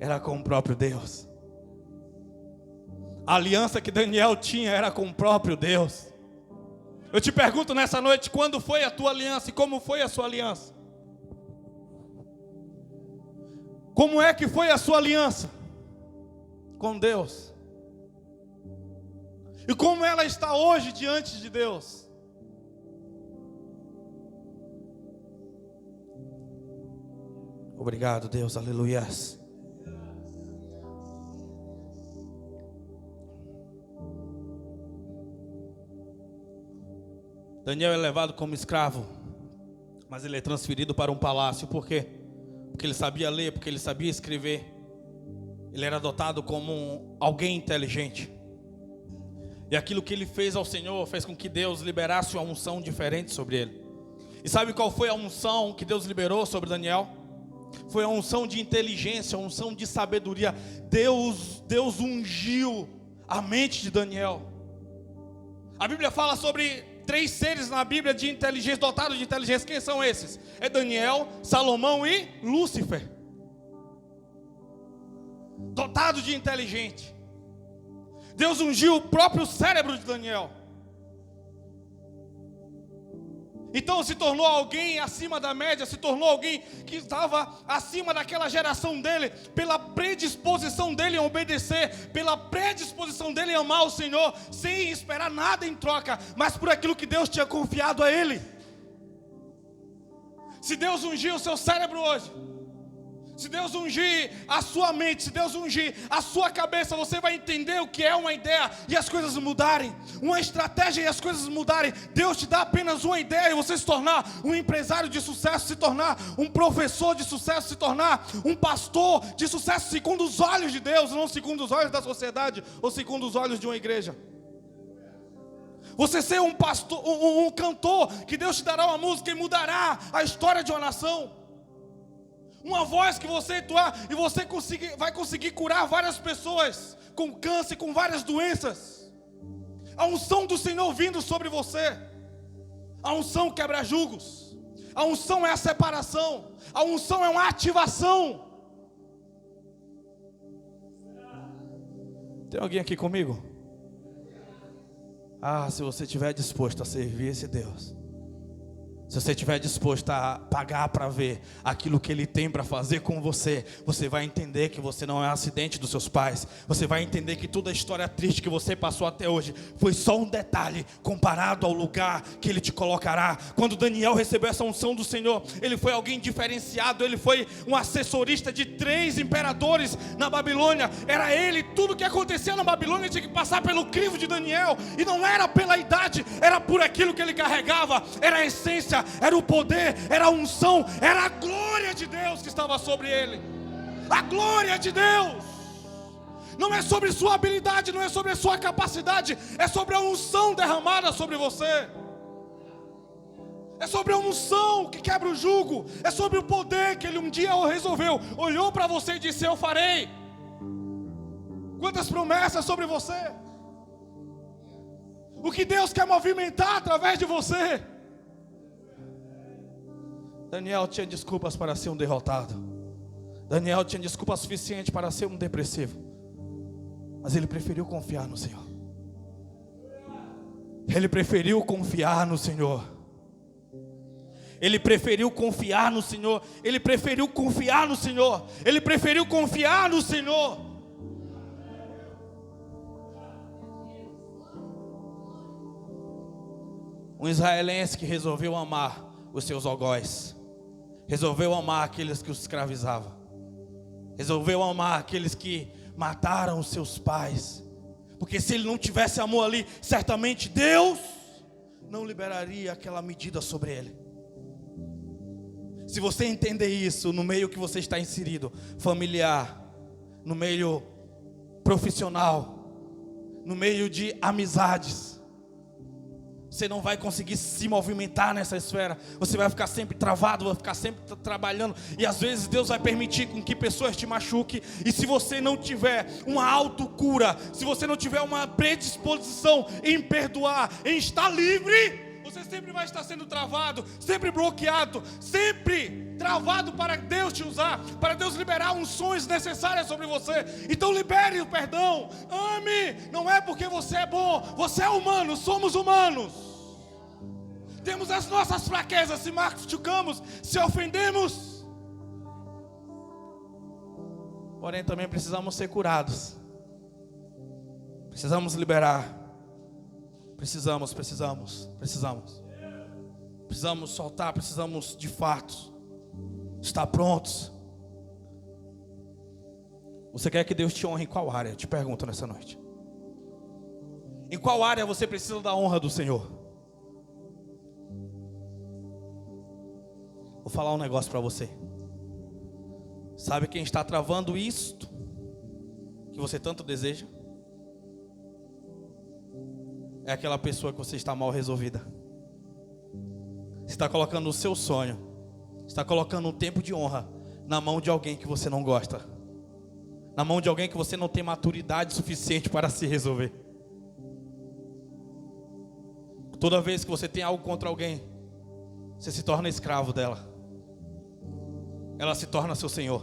Speaker 1: era com o próprio Deus. A aliança que Daniel tinha era com o próprio Deus. Eu te pergunto nessa noite: quando foi a tua aliança e como foi a sua aliança? Como é que foi a sua aliança com Deus? E como ela está hoje diante de Deus? Obrigado, Deus, aleluias. Daniel é levado como escravo, mas ele é transferido para um palácio. Por quê? Porque ele sabia ler, porque ele sabia escrever. Ele era dotado como alguém inteligente. E aquilo que ele fez ao Senhor fez com que Deus liberasse uma unção diferente sobre ele. E sabe qual foi a unção que Deus liberou sobre Daniel? Foi a unção de inteligência, a unção de sabedoria. Deus ungiu a mente de Daniel. A Bíblia fala sobre 3 seres na Bíblia de inteligência, dotados de inteligência. Quem são esses? É Daniel, Salomão e Lúcifer. Dotado de inteligente. Deus ungiu o próprio cérebro de Daniel. Então se tornou alguém acima da média, se tornou alguém que estava acima daquela geração dele, pela predisposição dele em obedecer, pela predisposição dele em amar o Senhor, sem esperar nada em troca, mas por aquilo que Deus tinha confiado a ele. Se Deus ungir o seu cérebro hoje, se Deus ungir a sua mente, se Deus ungir a sua cabeça, você vai entender o que é uma ideia e as coisas mudarem, uma estratégia e as coisas mudarem. Deus te dá apenas uma ideia e você se tornar um empresário de sucesso, se tornar um professor de sucesso, se tornar um pastor de sucesso segundo os olhos de Deus, não segundo os olhos da sociedade ou segundo os olhos de uma igreja. Você ser um pastor, um cantor, que Deus te dará uma música e mudará a história de uma nação. Uma voz que você entoar e você vai conseguir curar várias pessoas com câncer, com várias doenças. A unção do Senhor vindo sobre você. A unção quebra julgos. A unção é a separação. A unção é uma ativação. Tem alguém aqui comigo? Se você estiver disposto a servir esse Deus, se você estiver disposto a pagar para ver aquilo que Ele tem para fazer com você, você vai entender que você não é um acidente dos seus pais. Você vai entender que toda a história triste que você passou até hoje foi só um detalhe comparado ao lugar que Ele te colocará. Quando Daniel recebeu essa unção do Senhor, ele foi alguém diferenciado. Ele foi um assessorista de 3 imperadores na Babilônia. Era ele, tudo que acontecia na Babilônia tinha que passar pelo crivo de Daniel. E não era pela idade, era por aquilo que ele carregava. Era a essência, era o poder, era a unção, era a glória de Deus que estava sobre ele. A glória de Deus. Não é sobre sua habilidade, não é sobre a sua capacidade, é sobre a unção derramada sobre você. É sobre a unção que quebra o jugo. É sobre o poder que Ele um dia resolveu. Olhou para você e disse: eu farei. Quantas promessas sobre você. O que Deus quer movimentar através de você. Daniel tinha desculpas para ser um derrotado. Daniel tinha desculpa suficiente para ser um depressivo. Mas ele preferiu confiar no Senhor. Ele preferiu confiar no Senhor. Ele preferiu confiar no Senhor. Ele preferiu confiar no Senhor. Ele preferiu confiar no Senhor. Um israelense que resolveu amar os seus algozes. Resolveu amar aqueles que os escravizavam. Resolveu amar aqueles que mataram os seus pais. Porque se ele não tivesse amor ali, certamente Deus não liberaria aquela medida sobre ele. Se você entender isso no meio que você está inserido, familiar, no meio profissional, no meio de amizades, você não vai conseguir se movimentar nessa esfera. Você vai ficar sempre travado, vai ficar sempre trabalhando. E às vezes Deus vai permitir com que pessoas te machuquem. E se você não tiver uma autocura, se você não tiver uma predisposição em perdoar, em estar livre, você sempre vai estar sendo travado, sempre bloqueado, sempre travado para Deus te usar, para Deus liberar unções necessárias sobre você. Então libere o perdão, ame. Não é porque você é bom, você é humano, somos humanos. Temos as nossas fraquezas, se machucamos, se ofendemos. Porém, também precisamos ser curados. Precisamos liberar. Precisamos soltar, precisamos de fato estar prontos. Você quer que Deus te honre em qual área? Eu te pergunto nessa noite. Em qual área você precisa da honra do Senhor? Vou falar um negócio para você. Sabe quem está travando isto que você tanto deseja? É aquela pessoa que você está mal resolvida. Você está colocando o seu sonho, está colocando um tempo de honra na mão de alguém que você não gosta, na mão de alguém que você não tem maturidade suficiente para se resolver. Toda vez que você tem algo contra alguém, você se torna escravo dela. Ela se torna seu senhor.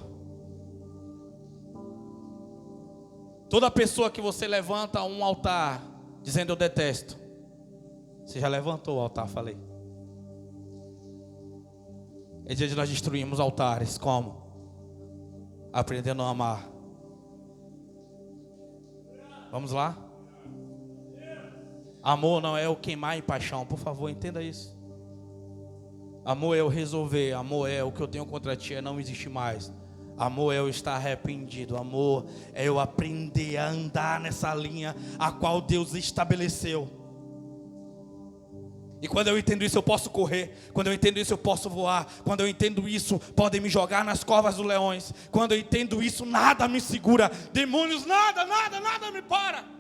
Speaker 1: Toda pessoa que você levanta um altar dizendo eu detesto, você já levantou o altar, falei. É dia de nós destruirmos altares. Como? Aprendendo a amar. Vamos lá? Amor não é o queimar em paixão. Por favor, entenda isso. Amor é o resolver. Amor é o que eu tenho contra ti é não existir mais. Amor é eu estar arrependido. Amor é eu aprender a andar nessa linha a qual Deus estabeleceu. E quando eu entendo isso eu posso correr. Quando eu entendo isso eu posso voar. Quando eu entendo isso podem me jogar nas covas dos leões. Quando eu entendo isso nada me segura. Demônios nada me para.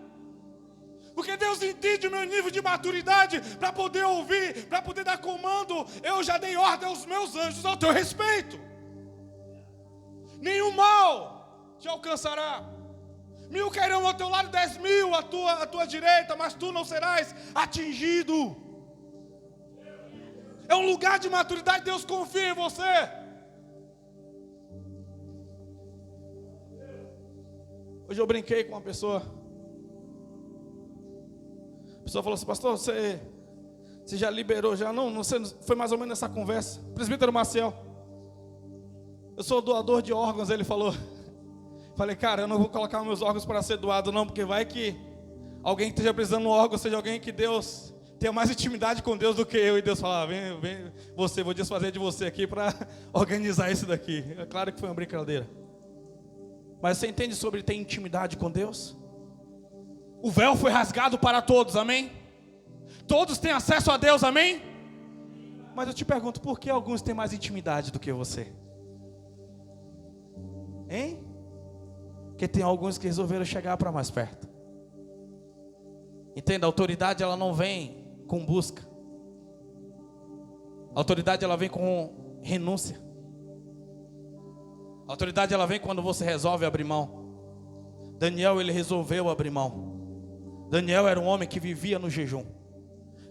Speaker 1: Porque Deus entende o meu nível de maturidade para poder ouvir, para poder dar comando. Eu já dei ordem aos meus anjos ao teu respeito. Nenhum mal te alcançará. 1000 cairão ao teu lado, 10.000 à tua direita, mas tu não serás atingido. É um lugar de maturidade, Deus confia em você. Hoje eu brinquei com uma pessoa. A pessoa falou assim: pastor, você já liberou, já não sei, foi mais ou menos essa conversa. Presbítero Maciel, eu sou doador de órgãos, ele falou. Falei, cara, eu não vou colocar meus órgãos para ser doado não, porque vai que alguém que esteja precisando de um órgão seja alguém que Deus tenha mais intimidade com Deus do que eu. E Deus fala, vem você, vou desfazer de você aqui para organizar isso daqui. É claro que foi uma brincadeira. Mas você entende sobre ter intimidade com Deus? O véu foi rasgado para todos, amém? Todos têm acesso a Deus, amém? Mas eu te pergunto, por que alguns têm mais intimidade do que você? Hein? Porque tem alguns que resolveram chegar para mais perto. Entenda, a autoridade ela não vem com busca. A autoridade ela vem com renúncia. A autoridade ela vem quando você resolve abrir mão. Daniel ele resolveu abrir mão. Daniel era um homem que vivia no jejum.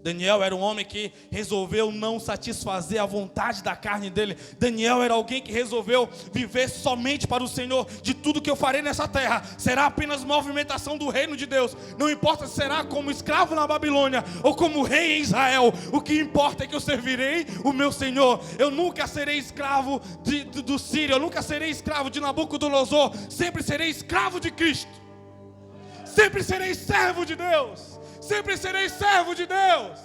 Speaker 1: Daniel era um homem que resolveu não satisfazer a vontade da carne dele. Daniel era alguém que resolveu viver somente para o Senhor. De tudo que eu farei nessa terra será apenas movimentação do reino de Deus. Não importa se será como escravo na Babilônia ou como rei em Israel. O que importa é que eu servirei o meu Senhor. Eu nunca serei escravo do Sírio. Eu nunca serei escravo de Nabucodonosor. Sempre serei escravo de Cristo. Sempre serei servo de Deus. Sempre serei servo de Deus.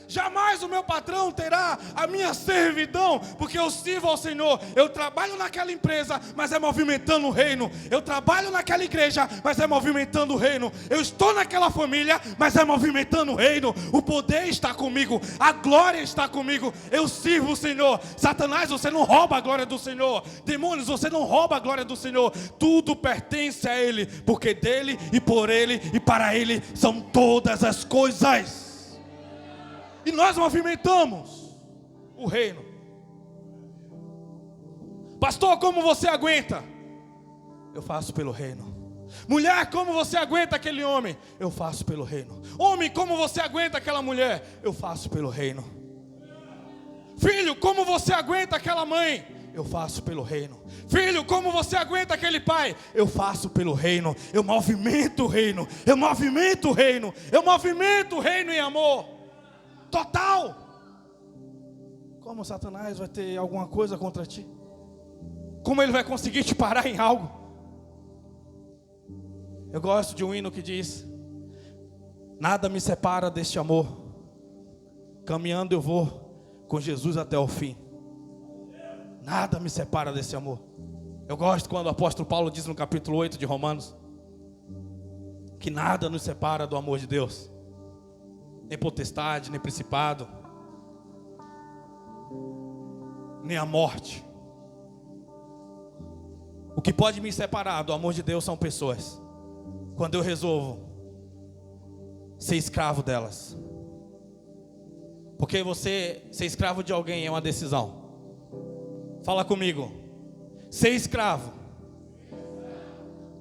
Speaker 1: Jamais o meu patrão terá a minha servidão, porque eu sirvo ao Senhor. Eu trabalho naquela empresa, mas é movimentando o reino. Eu trabalho naquela igreja, mas é movimentando o reino. Eu estou naquela família, mas é movimentando o reino. O poder está comigo, a glória está comigo. Eu sirvo o Senhor. Satanás, você não rouba a glória do Senhor. Demônios, você não rouba a glória do Senhor. Tudo pertence a Ele, porque dele e por Ele e para Ele são todas as coisas. E nós movimentamos o reino. Pastor, como você aguenta? Eu faço pelo reino. Mulher, como você aguenta aquele homem? Eu faço pelo reino. Homem, como você aguenta aquela mulher? Eu faço pelo reino. Filho, como você aguenta aquela mãe? Eu faço pelo reino. Filho, como você aguenta aquele pai? Eu faço pelo reino. Eu movimento o reino. Eu movimento o reino. Eu movimento o reino em amor total. Como Satanás vai ter alguma coisa contra ti? Como ele vai conseguir te parar em algo? Eu gosto de um hino que diz: nada me separa deste amor, caminhando eu vou com Jesus até o fim. Nada me separa desse amor. Eu gosto quando o apóstolo Paulo diz no capítulo 8 de Romanos que nada nos separa do amor de Deus, nem potestade, nem principado, nem a morte. O que pode me separar do amor de Deus são pessoas, quando eu resolvo ser escravo delas. Porque você ser escravo de alguém é uma decisão. Fala comigo. Ser escravo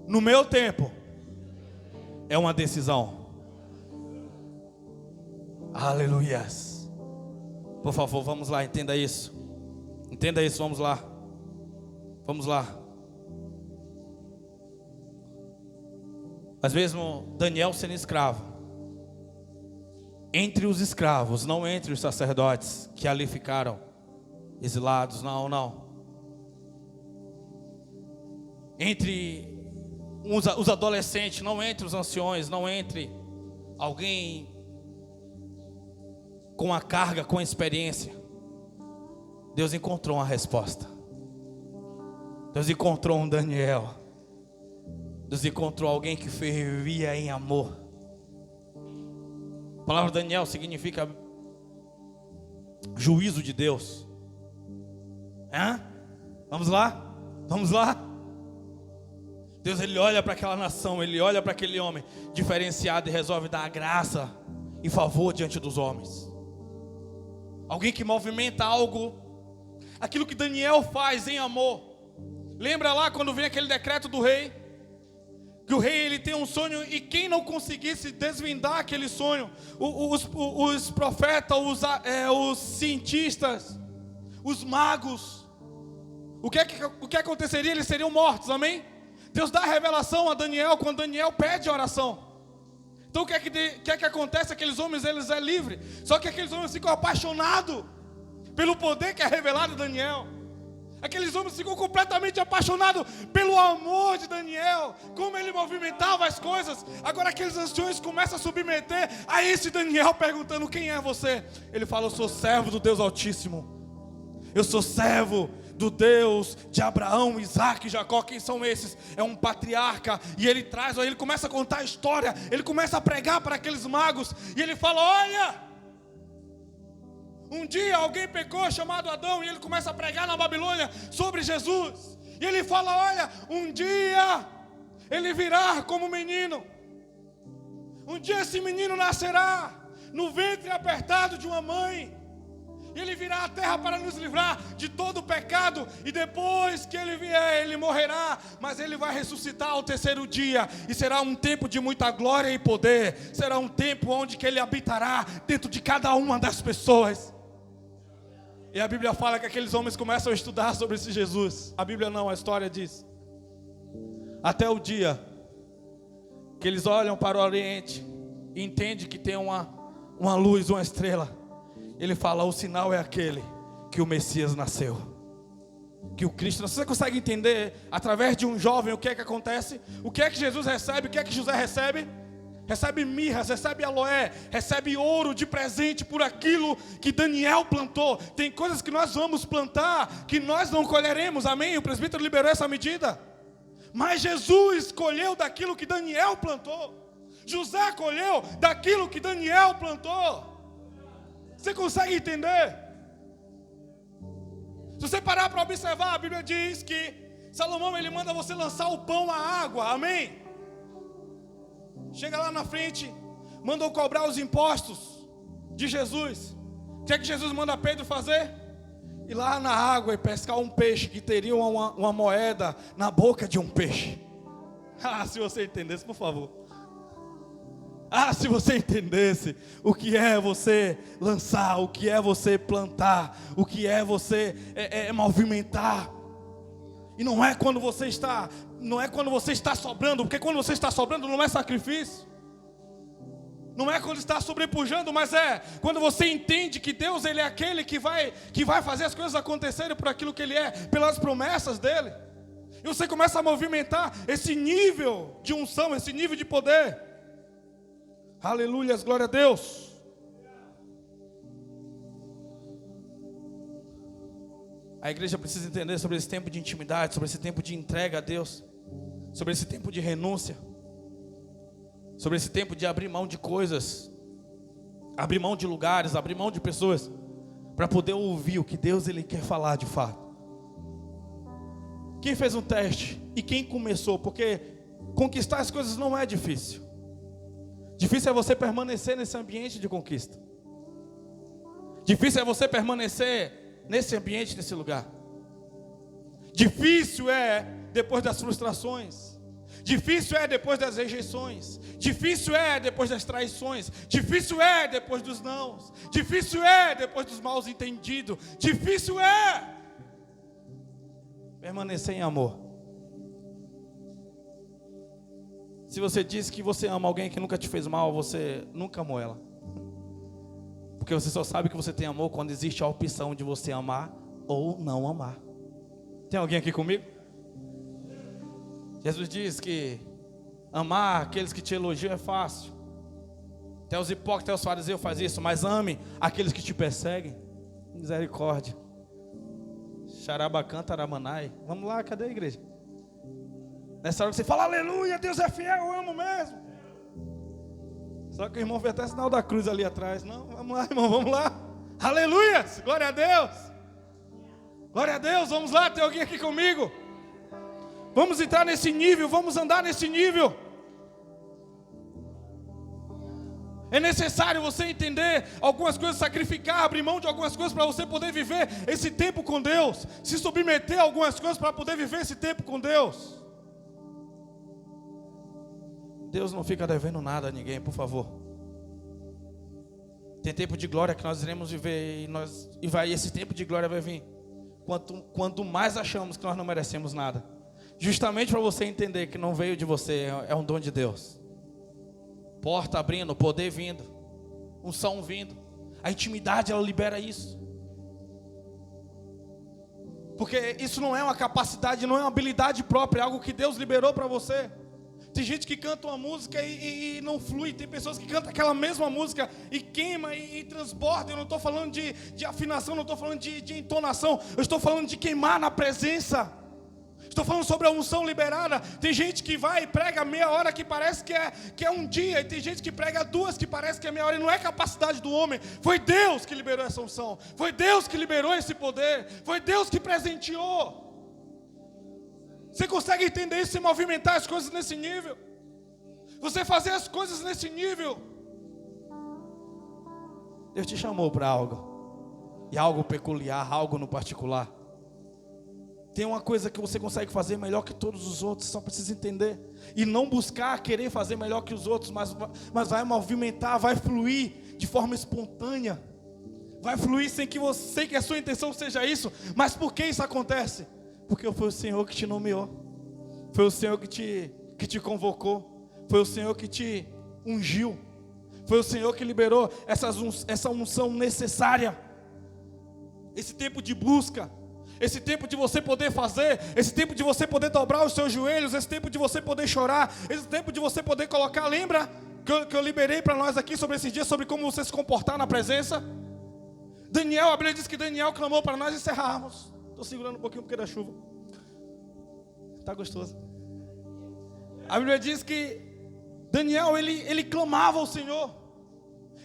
Speaker 1: no meu tempo é uma decisão. Aleluias. Por favor, vamos lá, entenda isso. Entenda isso, vamos lá. Vamos lá. Mas mesmo Daniel sendo escravo, entre os escravos, não entre os sacerdotes que ali ficaram exilados, não. Entre os adolescentes, não entre os anciões, não entre alguém com a carga, com a experiência. Deus encontrou uma resposta. Deus encontrou um Daniel. Deus encontrou alguém que fervia em amor. A palavra Daniel significa juízo de Deus. Vamos lá? Vamos lá? Deus, ele olha para aquela nação, ele olha para aquele homem diferenciado e resolve dar a graça e favor diante dos homens. Alguém que movimenta algo, aquilo que Daniel faz em amor. Lembra lá quando vem aquele decreto do rei? Que o rei ele tem um sonho e quem não conseguisse desvendar aquele sonho, os profetas, os cientistas, os magos, o que aconteceria? Eles seriam mortos, amém? Deus dá a revelação a Daniel quando Daniel pede oração. Então o que é que acontece? Aqueles homens eles é livre. Só que aqueles homens ficam apaixonados pelo poder que é revelado a Daniel. Aqueles homens ficam completamente apaixonados pelo amor de Daniel, como ele movimentava as coisas. Agora aqueles anciões começam a submeter a esse Daniel, perguntando: quem é você? Ele fala: eu sou servo do Deus Altíssimo. Eu sou servo do Deus de Abraão, Isaac e Jacó. Quem são esses? É um patriarca. E ele começa a contar a história. Ele começa a pregar para aqueles magos. E ele fala: olha, um dia alguém pecou chamado Adão. E ele começa a pregar na Babilônia sobre Jesus. E ele fala: olha, um dia ele virá como menino. Um dia esse menino nascerá no ventre apertado de uma mãe. Ele virá à terra para nos livrar de todo o pecado. E depois que ele vier, ele morrerá. Mas ele vai ressuscitar ao terceiro dia. E será um tempo de muita glória e poder. Será um tempo onde que ele habitará dentro de cada uma das pessoas. E a Bíblia fala que aqueles homens começam a estudar sobre esse Jesus. A Bíblia não, a história diz. Até o dia que eles olham para o Oriente e entendem que tem uma luz, uma estrela. Ele fala: o sinal é aquele que o Messias nasceu, que o Cristo nasceu. Você consegue entender através de um jovem o que é que acontece? O que é que Jesus recebe? O que é que José recebe? Recebe mirras, recebe aloé, recebe ouro de presente por aquilo que Daniel plantou. Tem coisas que nós vamos plantar que nós não colheremos, amém? O presbítero liberou essa medida. Mas Jesus colheu daquilo que Daniel plantou. José colheu daquilo que Daniel plantou. Você consegue entender? Se você parar para observar, a Bíblia diz que Salomão ele manda você lançar o pão à água, amém? Chega lá na frente, mandou cobrar os impostos de Jesus. O que é que Jesus manda Pedro fazer? Ir lá na água e pescar um peixe que teria uma moeda na boca de um peixe. Se você entendesse, por favor. Se você entendesse o que é você lançar, o que é você plantar, o que é você movimentar. E não é quando você está sobrando, porque quando você está sobrando não é sacrifício. Não é quando está sobrepujando, mas é quando você entende que Deus ele é aquele que vai fazer as coisas acontecerem por aquilo que Ele é, pelas promessas dEle. E você começa a movimentar esse nível de unção, esse nível de poder. Aleluia, glória a Deus. A igreja precisa entender sobre esse tempo de intimidade, sobre esse tempo de entrega a Deus, sobre esse tempo de renúncia, sobre esse tempo de abrir mão de coisas, abrir mão de lugares, abrir mão de pessoas, para poder ouvir o que Deus Ele quer falar de fato. Quem fez um teste e quem começou? Porque conquistar as coisas não é difícil. Difícil é você permanecer nesse ambiente de conquista. Difícil é você permanecer nesse ambiente, nesse lugar. Difícil é depois das frustrações. Difícil é depois das rejeições. Difícil é depois das traições. Difícil é depois dos nãos. Difícil é depois dos maus entendidos. Difícil é permanecer em amor. Se você diz que você ama alguém que nunca te fez mal, você nunca amou ela. Porque você só sabe que você tem amor quando existe a opção de você amar ou não amar. Tem alguém aqui comigo? Jesus diz que amar aqueles que te elogiam é fácil. Até os hipócritas, até os fariseus fazem isso. Mas ame aqueles que te perseguem. Misericórdia. Xarabacan, taramanai. Vamos lá, cadê a igreja? Nessa hora que você fala, aleluia, Deus é fiel, eu amo mesmo. Só que o irmão fez até sinal da cruz ali atrás. Não, vamos lá, irmão, vamos lá. Aleluia, glória a Deus. Glória a Deus, vamos lá, tem alguém aqui comigo? Vamos entrar nesse nível, vamos andar nesse nível. É necessário você entender algumas coisas, sacrificar, abrir mão de algumas coisas para você poder viver esse tempo com Deus. Se submeter a algumas coisas para poder viver esse tempo com Deus. Deus não fica devendo nada a ninguém, por favor. Tem tempo de glória que nós iremos viver esse tempo de glória vai vir quanto mais achamos que nós não merecemos nada. Justamente para você entender que não veio de você, é um dom de Deus. Porta abrindo, poder vindo, unção vindo. A intimidade, ela libera isso. Porque isso não é uma capacidade, não é uma habilidade própria, é algo que Deus liberou para você. Tem gente que canta uma música e não flui. Tem pessoas que cantam aquela mesma música e queima e transborda. Eu não estou falando de afinação, não estou falando de entonação. Eu estou falando de queimar na presença. Estou falando sobre a unção liberada. Tem gente que vai e prega meia hora que parece que é um dia. E tem gente que prega 2 que parece que é meia hora. E não é capacidade do homem. Foi Deus que liberou essa unção. Foi Deus que liberou esse poder. Foi Deus que presenteou. Você consegue entender isso e movimentar as coisas nesse nível? Você fazer as coisas nesse nível? Deus te chamou para algo. E algo peculiar, algo no particular. Tem uma coisa que você consegue fazer melhor que todos os outros, só precisa entender. E não buscar querer fazer melhor que os outros, mas vai movimentar, vai fluir de forma espontânea. Vai fluir sem que a sua intenção seja isso. Mas por que isso acontece? Porque foi o Senhor que te nomeou. Foi o Senhor que te convocou. Foi o Senhor que te ungiu. Foi o Senhor que liberou essa unção necessária. Esse tempo de busca. Esse tempo de você poder fazer. Esse tempo de você poder dobrar os seus joelhos. Esse tempo de você poder chorar. Esse tempo de você poder colocar. Lembra que eu liberei para nós aqui sobre esses dias. Sobre como você se comportar na presença. Daniel, a Bíblia diz que Daniel clamou para nós encerrarmos. Estou segurando um pouquinho porque da chuva. Está gostoso. A Bíblia diz que Daniel, ele clamava ao Senhor.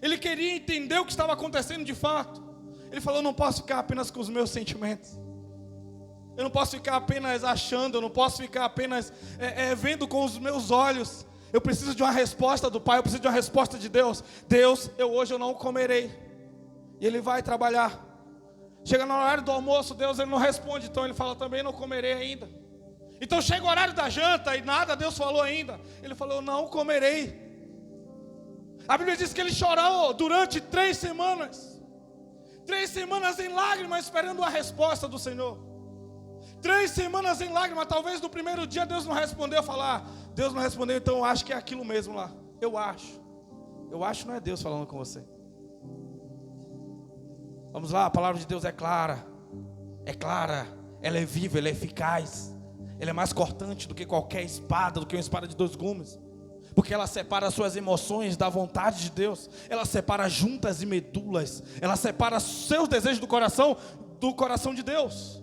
Speaker 1: Ele queria entender o que estava acontecendo de fato. Ele falou, eu não posso ficar apenas com os meus sentimentos. Eu não posso ficar apenas achando. Eu não posso ficar apenas vendo com os meus olhos. Eu preciso de uma resposta do Pai. Eu preciso de uma resposta de Deus. Deus, hoje eu não comerei. E ele vai trabalhar. Chega no horário do almoço, Deus ele não responde, então ele fala, também não comerei ainda. Então chega o horário da janta e nada Deus falou ainda. Ele falou, não comerei. A Bíblia diz que ele chorou durante 3 semanas. 3 semanas em lágrimas esperando uma resposta do Senhor. 3 semanas em lágrimas, talvez no primeiro dia Deus não respondeu, falar, Deus não respondeu, então eu acho que é aquilo mesmo lá. Eu acho não é Deus falando com você. Vamos lá, a palavra de Deus é clara, ela é viva, ela é eficaz, Ele é mais cortante do que qualquer espada, do que uma espada de 2 gumes. Porque ela separa as suas emoções da vontade de Deus. Ela separa juntas e medulas. Ela separa seus desejos do coração de Deus.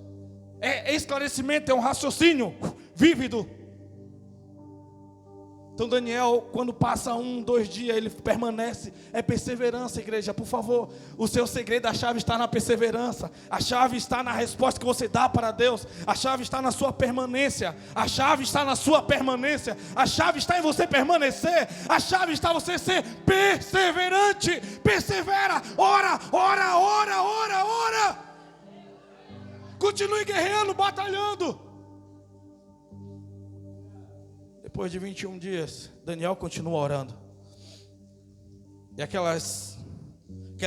Speaker 1: É esclarecimento, é um raciocínio vívido. Então Daniel, quando passa 1, 2 dias, ele permanece. É perseverança, igreja, por favor. O seu segredo, a chave está na perseverança. A chave está na resposta que você dá para Deus. A chave está na sua permanência. A chave está na sua permanência. A chave está em você permanecer. A chave está em você ser perseverante. Persevera, ora, ora, ora, ora, ora. Continue guerreando, batalhando. Depois de 21 dias, Daniel continua orando. E aquela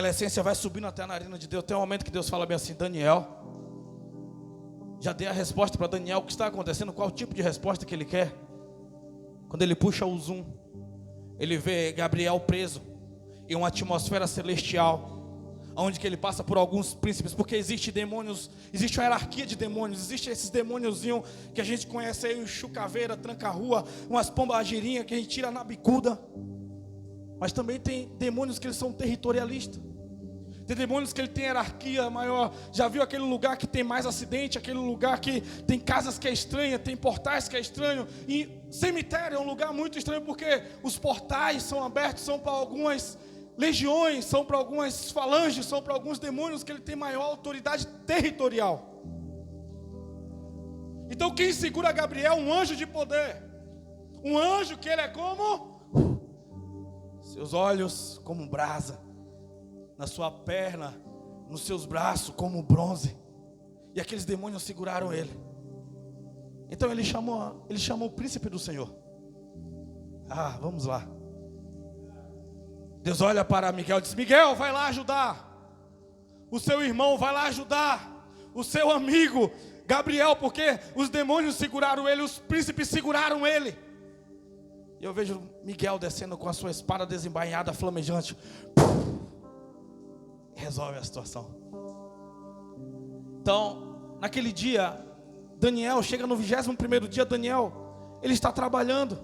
Speaker 1: essência vai subindo até a narina de Deus. Tem um momento que Deus fala bem assim: Daniel, já dei a resposta para Daniel. O que está acontecendo? Qual o tipo de resposta que ele quer? Quando ele puxa o zoom, ele vê Gabriel preso em uma atmosfera celestial, onde que ele passa por alguns príncipes, porque existe demônios, existe uma hierarquia de demônios, existe esses demôniozinhos que a gente conhece aí, o chucaveira, tranca-rua, umas pombagirinhas que a gente tira na bicuda. Mas também tem demônios que eles são territorialistas. Tem demônios que ele tem hierarquia maior. Já viu aquele lugar que tem mais acidente, aquele lugar que tem casas que é estranha, tem portais que é estranho. E cemitério é um lugar muito estranho, porque os portais são abertos, são para algumas legiões, são para algumas falanges, são para alguns demônios que ele tem maior autoridade territorial. Então quem segura Gabriel? Um anjo de poder. Um anjo que ele é como? Seus olhos como brasa, na sua perna, nos seus braços como bronze. E aqueles demônios seguraram ele. Então ele chamou o príncipe do Senhor. Vamos lá. Deus olha para Miguel e diz: Miguel, vai lá ajudar o seu irmão, vai lá ajudar o seu amigo Gabriel, porque os demônios seguraram ele, os príncipes seguraram ele. E eu vejo Miguel descendo com a sua espada desembainhada, flamejante, resolve a situação. Então, naquele dia, Daniel chega no 21º dia. Daniel, ele está trabalhando,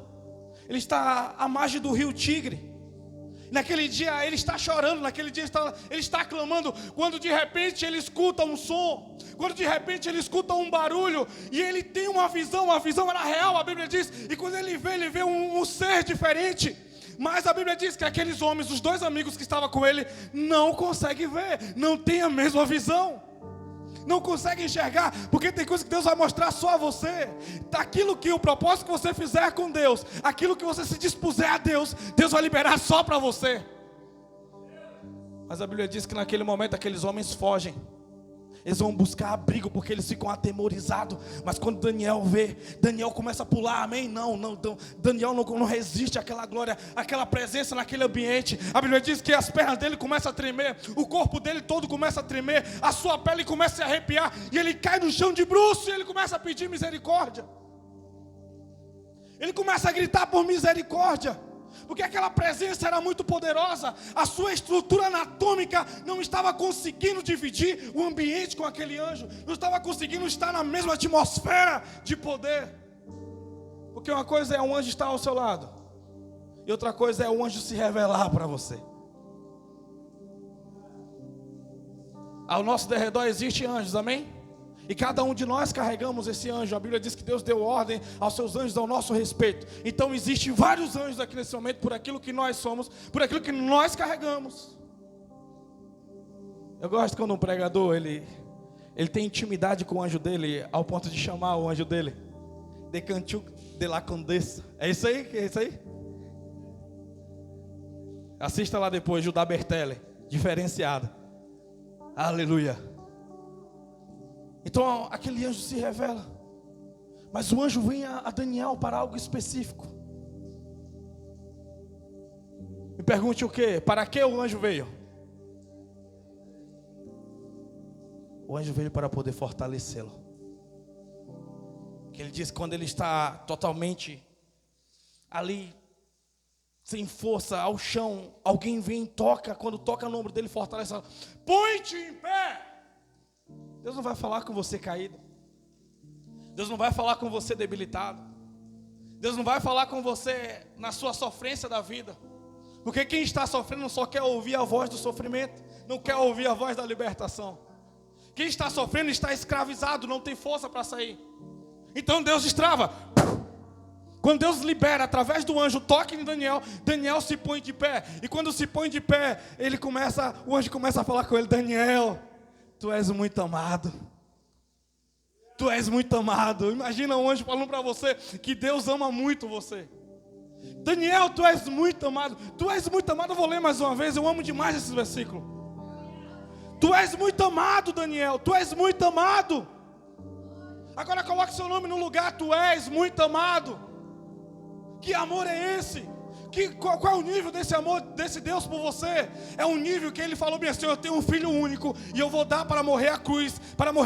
Speaker 1: ele está à margem do rio Tigre. Naquele dia ele está chorando, naquele dia ele está clamando, quando de repente ele escuta um som, quando de repente ele escuta um barulho, e ele tem uma visão era real, a Bíblia diz, e quando ele vê um ser diferente, mas a Bíblia diz que aqueles homens, os 2 amigos que estavam com ele, não conseguem ver, não tem a mesma visão, não consegue enxergar, porque tem coisas que Deus vai mostrar só a você. Aquilo que o propósito que você fizer com Deus, aquilo que você se dispuser a Deus, Deus vai liberar só para você. Mas a Bíblia diz que naquele momento aqueles homens fogem. Eles vão buscar abrigo porque eles ficam atemorizados. Mas quando Daniel vê, Daniel começa a pular, amém? Não, Daniel não resiste àquela glória, àquela presença naquele ambiente. A Bíblia diz que as pernas dele começam a tremer, o corpo dele todo começa a tremer, a sua pele começa a arrepiar, e ele cai no chão de bruços e ele começa a pedir misericórdia. Ele começa a gritar por misericórdia, porque aquela presença era muito poderosa. A sua estrutura anatômica não estava conseguindo dividir o ambiente com aquele anjo, não estava conseguindo estar na mesma atmosfera de poder. Porque uma coisa é um anjo estar ao seu lado, e outra coisa é o anjo se revelar para você. Ao nosso derredor existem anjos, amém? E cada um de nós carregamos esse anjo. A Bíblia diz que Deus deu ordem aos seus anjos ao nosso respeito. Então existem vários anjos aqui nesse momento, por aquilo que nós somos, por aquilo que nós carregamos. Eu gosto quando um pregador, ele tem intimidade com o anjo dele, ao ponto de chamar o anjo dele de Cantu de la Condessa. É isso aí? É isso aí? Assista lá depois, Judá Bertelli, diferenciada. Aleluia. Então aquele anjo se revela. Mas o anjo vem a Daniel para algo específico. Me pergunte o quê? Para que o anjo veio? O anjo veio para poder fortalecê-lo. Que ele diz que quando ele está totalmente ali, sem força, ao chão, alguém vem e toca. Quando toca no ombro dele, fortalece. Põe-te em pé. Deus não vai falar com você caído. Deus não vai falar com você debilitado. Deus não vai falar com você na sua sofrência da vida. Porque quem está sofrendo só quer ouvir a voz do sofrimento, não quer ouvir a voz da libertação. Quem está sofrendo está escravizado, não tem força para sair. Então Deus destrava. Quando Deus libera através do anjo, toque em Daniel, Daniel se põe de pé. E quando se põe de pé, o anjo começa a falar com ele: Daniel, tu és muito amado. Tu és muito amado. Imagina um anjo falando para você que Deus ama muito você. Daniel, tu és muito amado. Tu és muito amado. Eu vou ler mais uma vez. Eu amo demais esse versículo. Tu és muito amado, Daniel. Tu és muito amado. Agora coloque seu nome no lugar. Tu és muito amado. Que amor é esse? Qual é o nível desse amor, desse Deus por você? É um nível que Ele falou bem assim: eu tenho um filho único e eu vou dar para morrer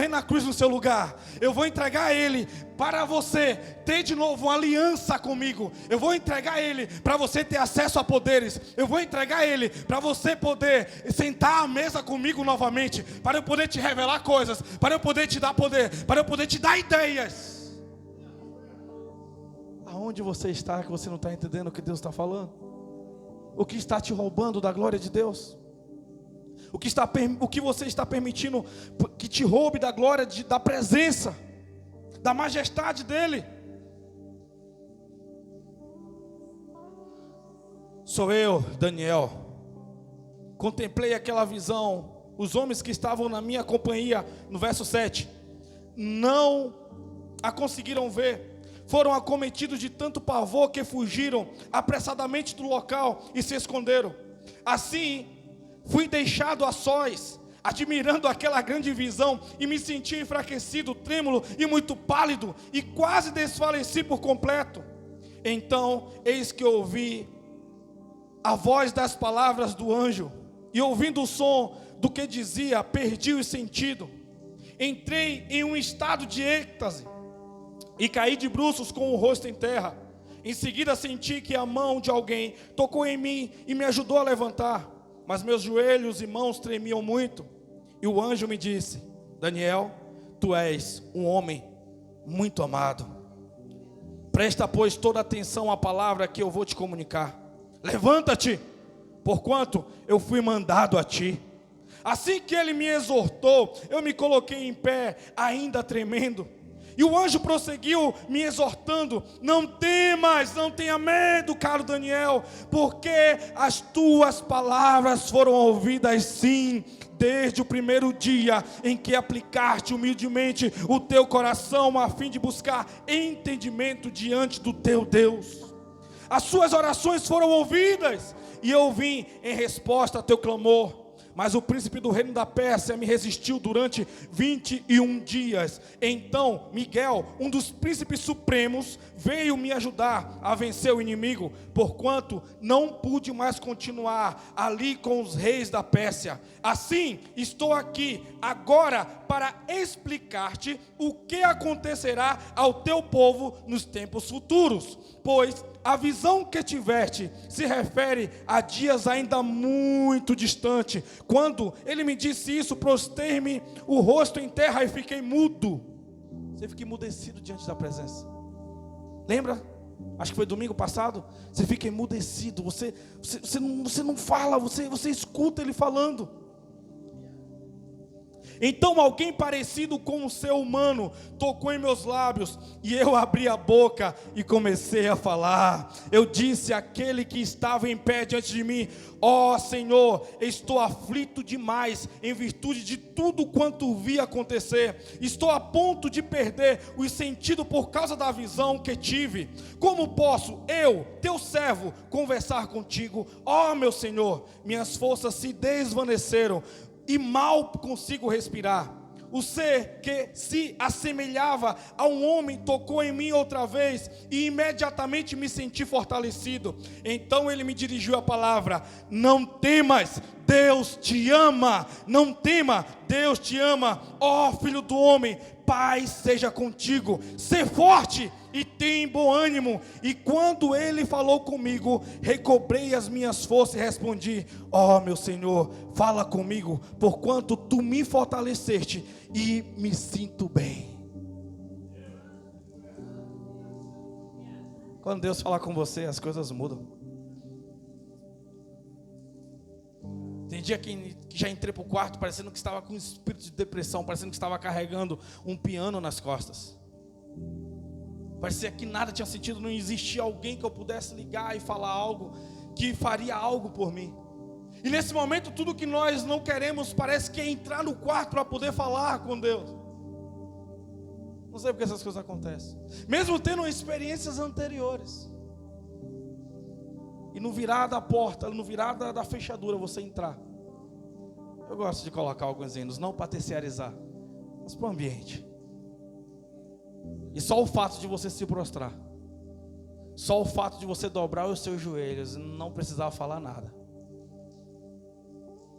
Speaker 1: na cruz no seu lugar. Eu vou entregar Ele para você ter de novo uma aliança comigo. Eu vou entregar Ele para você ter acesso a poderes. Eu vou entregar Ele para você poder sentar à mesa comigo novamente, para eu poder te revelar coisas, para eu poder te dar poder, para eu poder te dar ideias. Aonde você está que você não está entendendo o que Deus está falando? O que está te roubando da glória de Deus? O que você está permitindo que te roube da glória, da presença, da majestade dEle? Sou eu, Daniel. Contemplei aquela visão. Os homens que estavam na minha companhia, no verso 7, não a conseguiram ver. Foram acometidos de tanto pavor que fugiram apressadamente do local e se esconderam. Assim, fui deixado a sós, admirando aquela grande visão, e me senti enfraquecido, trêmulo e muito pálido, e quase desfaleci por completo. Então, eis que ouvi a voz das palavras do anjo, e ouvindo o som do que dizia, perdi o sentido. Entrei em um estado de êxtase, e caí de bruços com o rosto em terra. Em seguida senti que a mão de alguém tocou em mim e me ajudou a levantar. Mas meus joelhos e mãos tremiam muito. E o anjo me disse: Daniel, tu és um homem muito amado. Presta, pois, toda atenção à palavra que eu vou te comunicar. Levanta-te, porquanto eu fui mandado a ti. Assim que ele me exortou, eu me coloquei em pé, ainda tremendo. E o anjo prosseguiu me exortando: não temas, não tenha medo, caro Daniel, porque as tuas palavras foram ouvidas sim, desde o primeiro dia em que aplicaste humildemente o teu coração a fim de buscar entendimento diante do teu Deus. As suas orações foram ouvidas, e eu vim em resposta a teu clamor. Mas o príncipe do reino da Pérsia me resistiu durante 21 dias. Então Miguel, um dos príncipes supremos, veio me ajudar a vencer o inimigo, porquanto não pude mais continuar ali com os reis da Pérsia. Assim, estou aqui agora para explicar-te o que acontecerá ao teu povo nos tempos futuros, pois a visão que tiveste se refere a dias ainda muito distante. Quando ele me disse isso, prostei-me o rosto em terra e fiquei mudo. Você fica emudecido diante da presença. Lembra? Acho que foi domingo passado. Você fica emudecido. Você não fala, você escuta ele falando. Então alguém parecido com o ser humano tocou em meus lábios, e eu abri a boca e comecei a falar. Eu disse àquele que estava em pé diante de mim: ó Senhor, estou aflito demais em virtude de tudo quanto vi acontecer. Estou a ponto de perder o sentido por causa da visão que tive. Como posso eu, teu servo, conversar contigo? Ó meu Senhor, minhas forças se desvaneceram e mal consigo respirar. O ser que se assemelhava a um homem tocou em mim outra vez, e imediatamente me senti fortalecido. Então ele me dirigiu a palavra: não temas, Deus te ama. Não tema, Deus te ama. Ó filho do homem, paz seja contigo. Sê forte e tem bom ânimo. E quando ele falou comigo, recobrei as minhas forças e respondi: ó meu Senhor, fala comigo, porquanto tu me fortaleceste e me sinto bem. Quando Deus falar com você, as coisas mudam. Tem dia que já entrei para o quarto parecendo que estava com um espírito de depressão, parecendo que estava carregando um piano nas costas. Parecia que nada tinha sentido, não existia alguém que eu pudesse ligar e falar algo, que faria algo por mim. E nesse momento tudo que nós não queremos parece que é entrar no quarto para poder falar com Deus. Não sei porque essas coisas acontecem. Mesmo tendo experiências anteriores. E no virar da porta, no virar da fechadura, você entrar. Eu gosto de colocar alguns hinos, não para terceirizar, mas para o ambiente. E só o fato de você se prostrar, só o fato de você dobrar os seus joelhos, não precisava falar nada.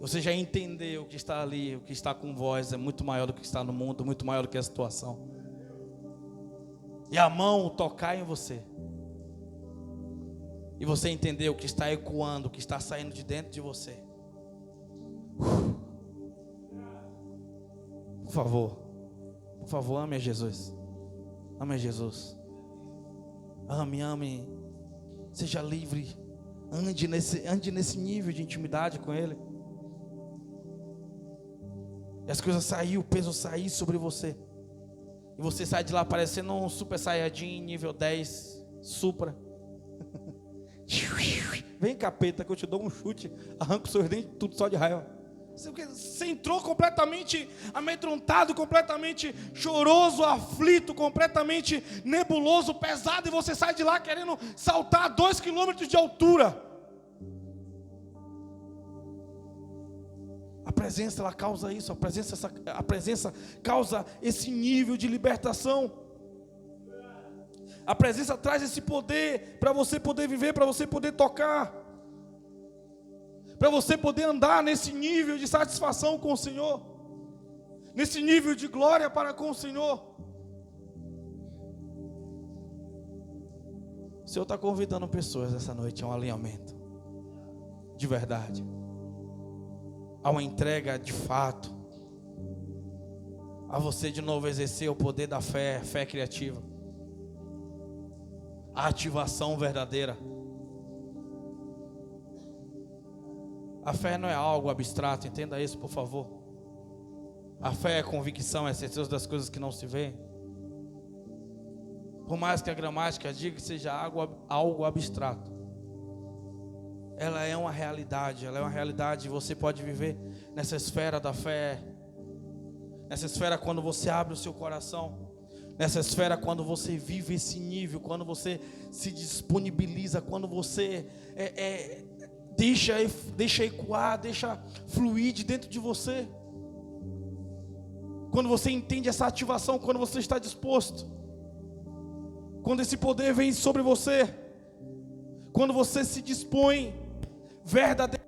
Speaker 1: Você já entendeu o que está ali, o que está com voz, é muito maior do que está no mundo, muito maior do que a situação. E a mão tocar em você. E você entender o que está ecoando, o que está saindo de dentro de você. Por favor, ame a Jesus. Ame a Jesus. Ame. Seja livre. Ande nesse nível de intimidade com Ele. E as coisas saírem, o peso sair sobre você. E você sai de lá parecendo um super saiyajin nível 10, supra. Vem, capeta, que eu te dou um chute, arranco os seus dentes, tudo só de raiva. Você entrou completamente amedrontado, completamente choroso, aflito, completamente nebuloso, pesado, e você sai de lá querendo saltar 2 quilômetros de altura. A presença, ela causa isso, a presença causa esse nível de libertação. A presença traz esse poder para você poder viver, para você poder tocar, para você poder andar nesse nível de satisfação com o Senhor, nesse nível de glória para com o Senhor. O Senhor está convidando pessoas essa noite a um alinhamento de verdade, a uma entrega de fato, a você de novo exercer o poder da fé criativa, a ativação verdadeira. A fé não é algo abstrato, entenda isso, por favor. A fé é convicção, é certeza das coisas que não se vê. Por mais que a gramática diga que seja algo abstrato, ela é uma realidade, você pode viver nessa esfera da fé, nessa esfera quando você abre o seu coração, nessa esfera quando você vive esse nível, quando você se disponibiliza, quando você deixa ecoar, deixa fluir de dentro de você, quando você entende essa ativação, quando você está disposto, quando esse poder vem sobre você, quando você se dispõe verdadeiramente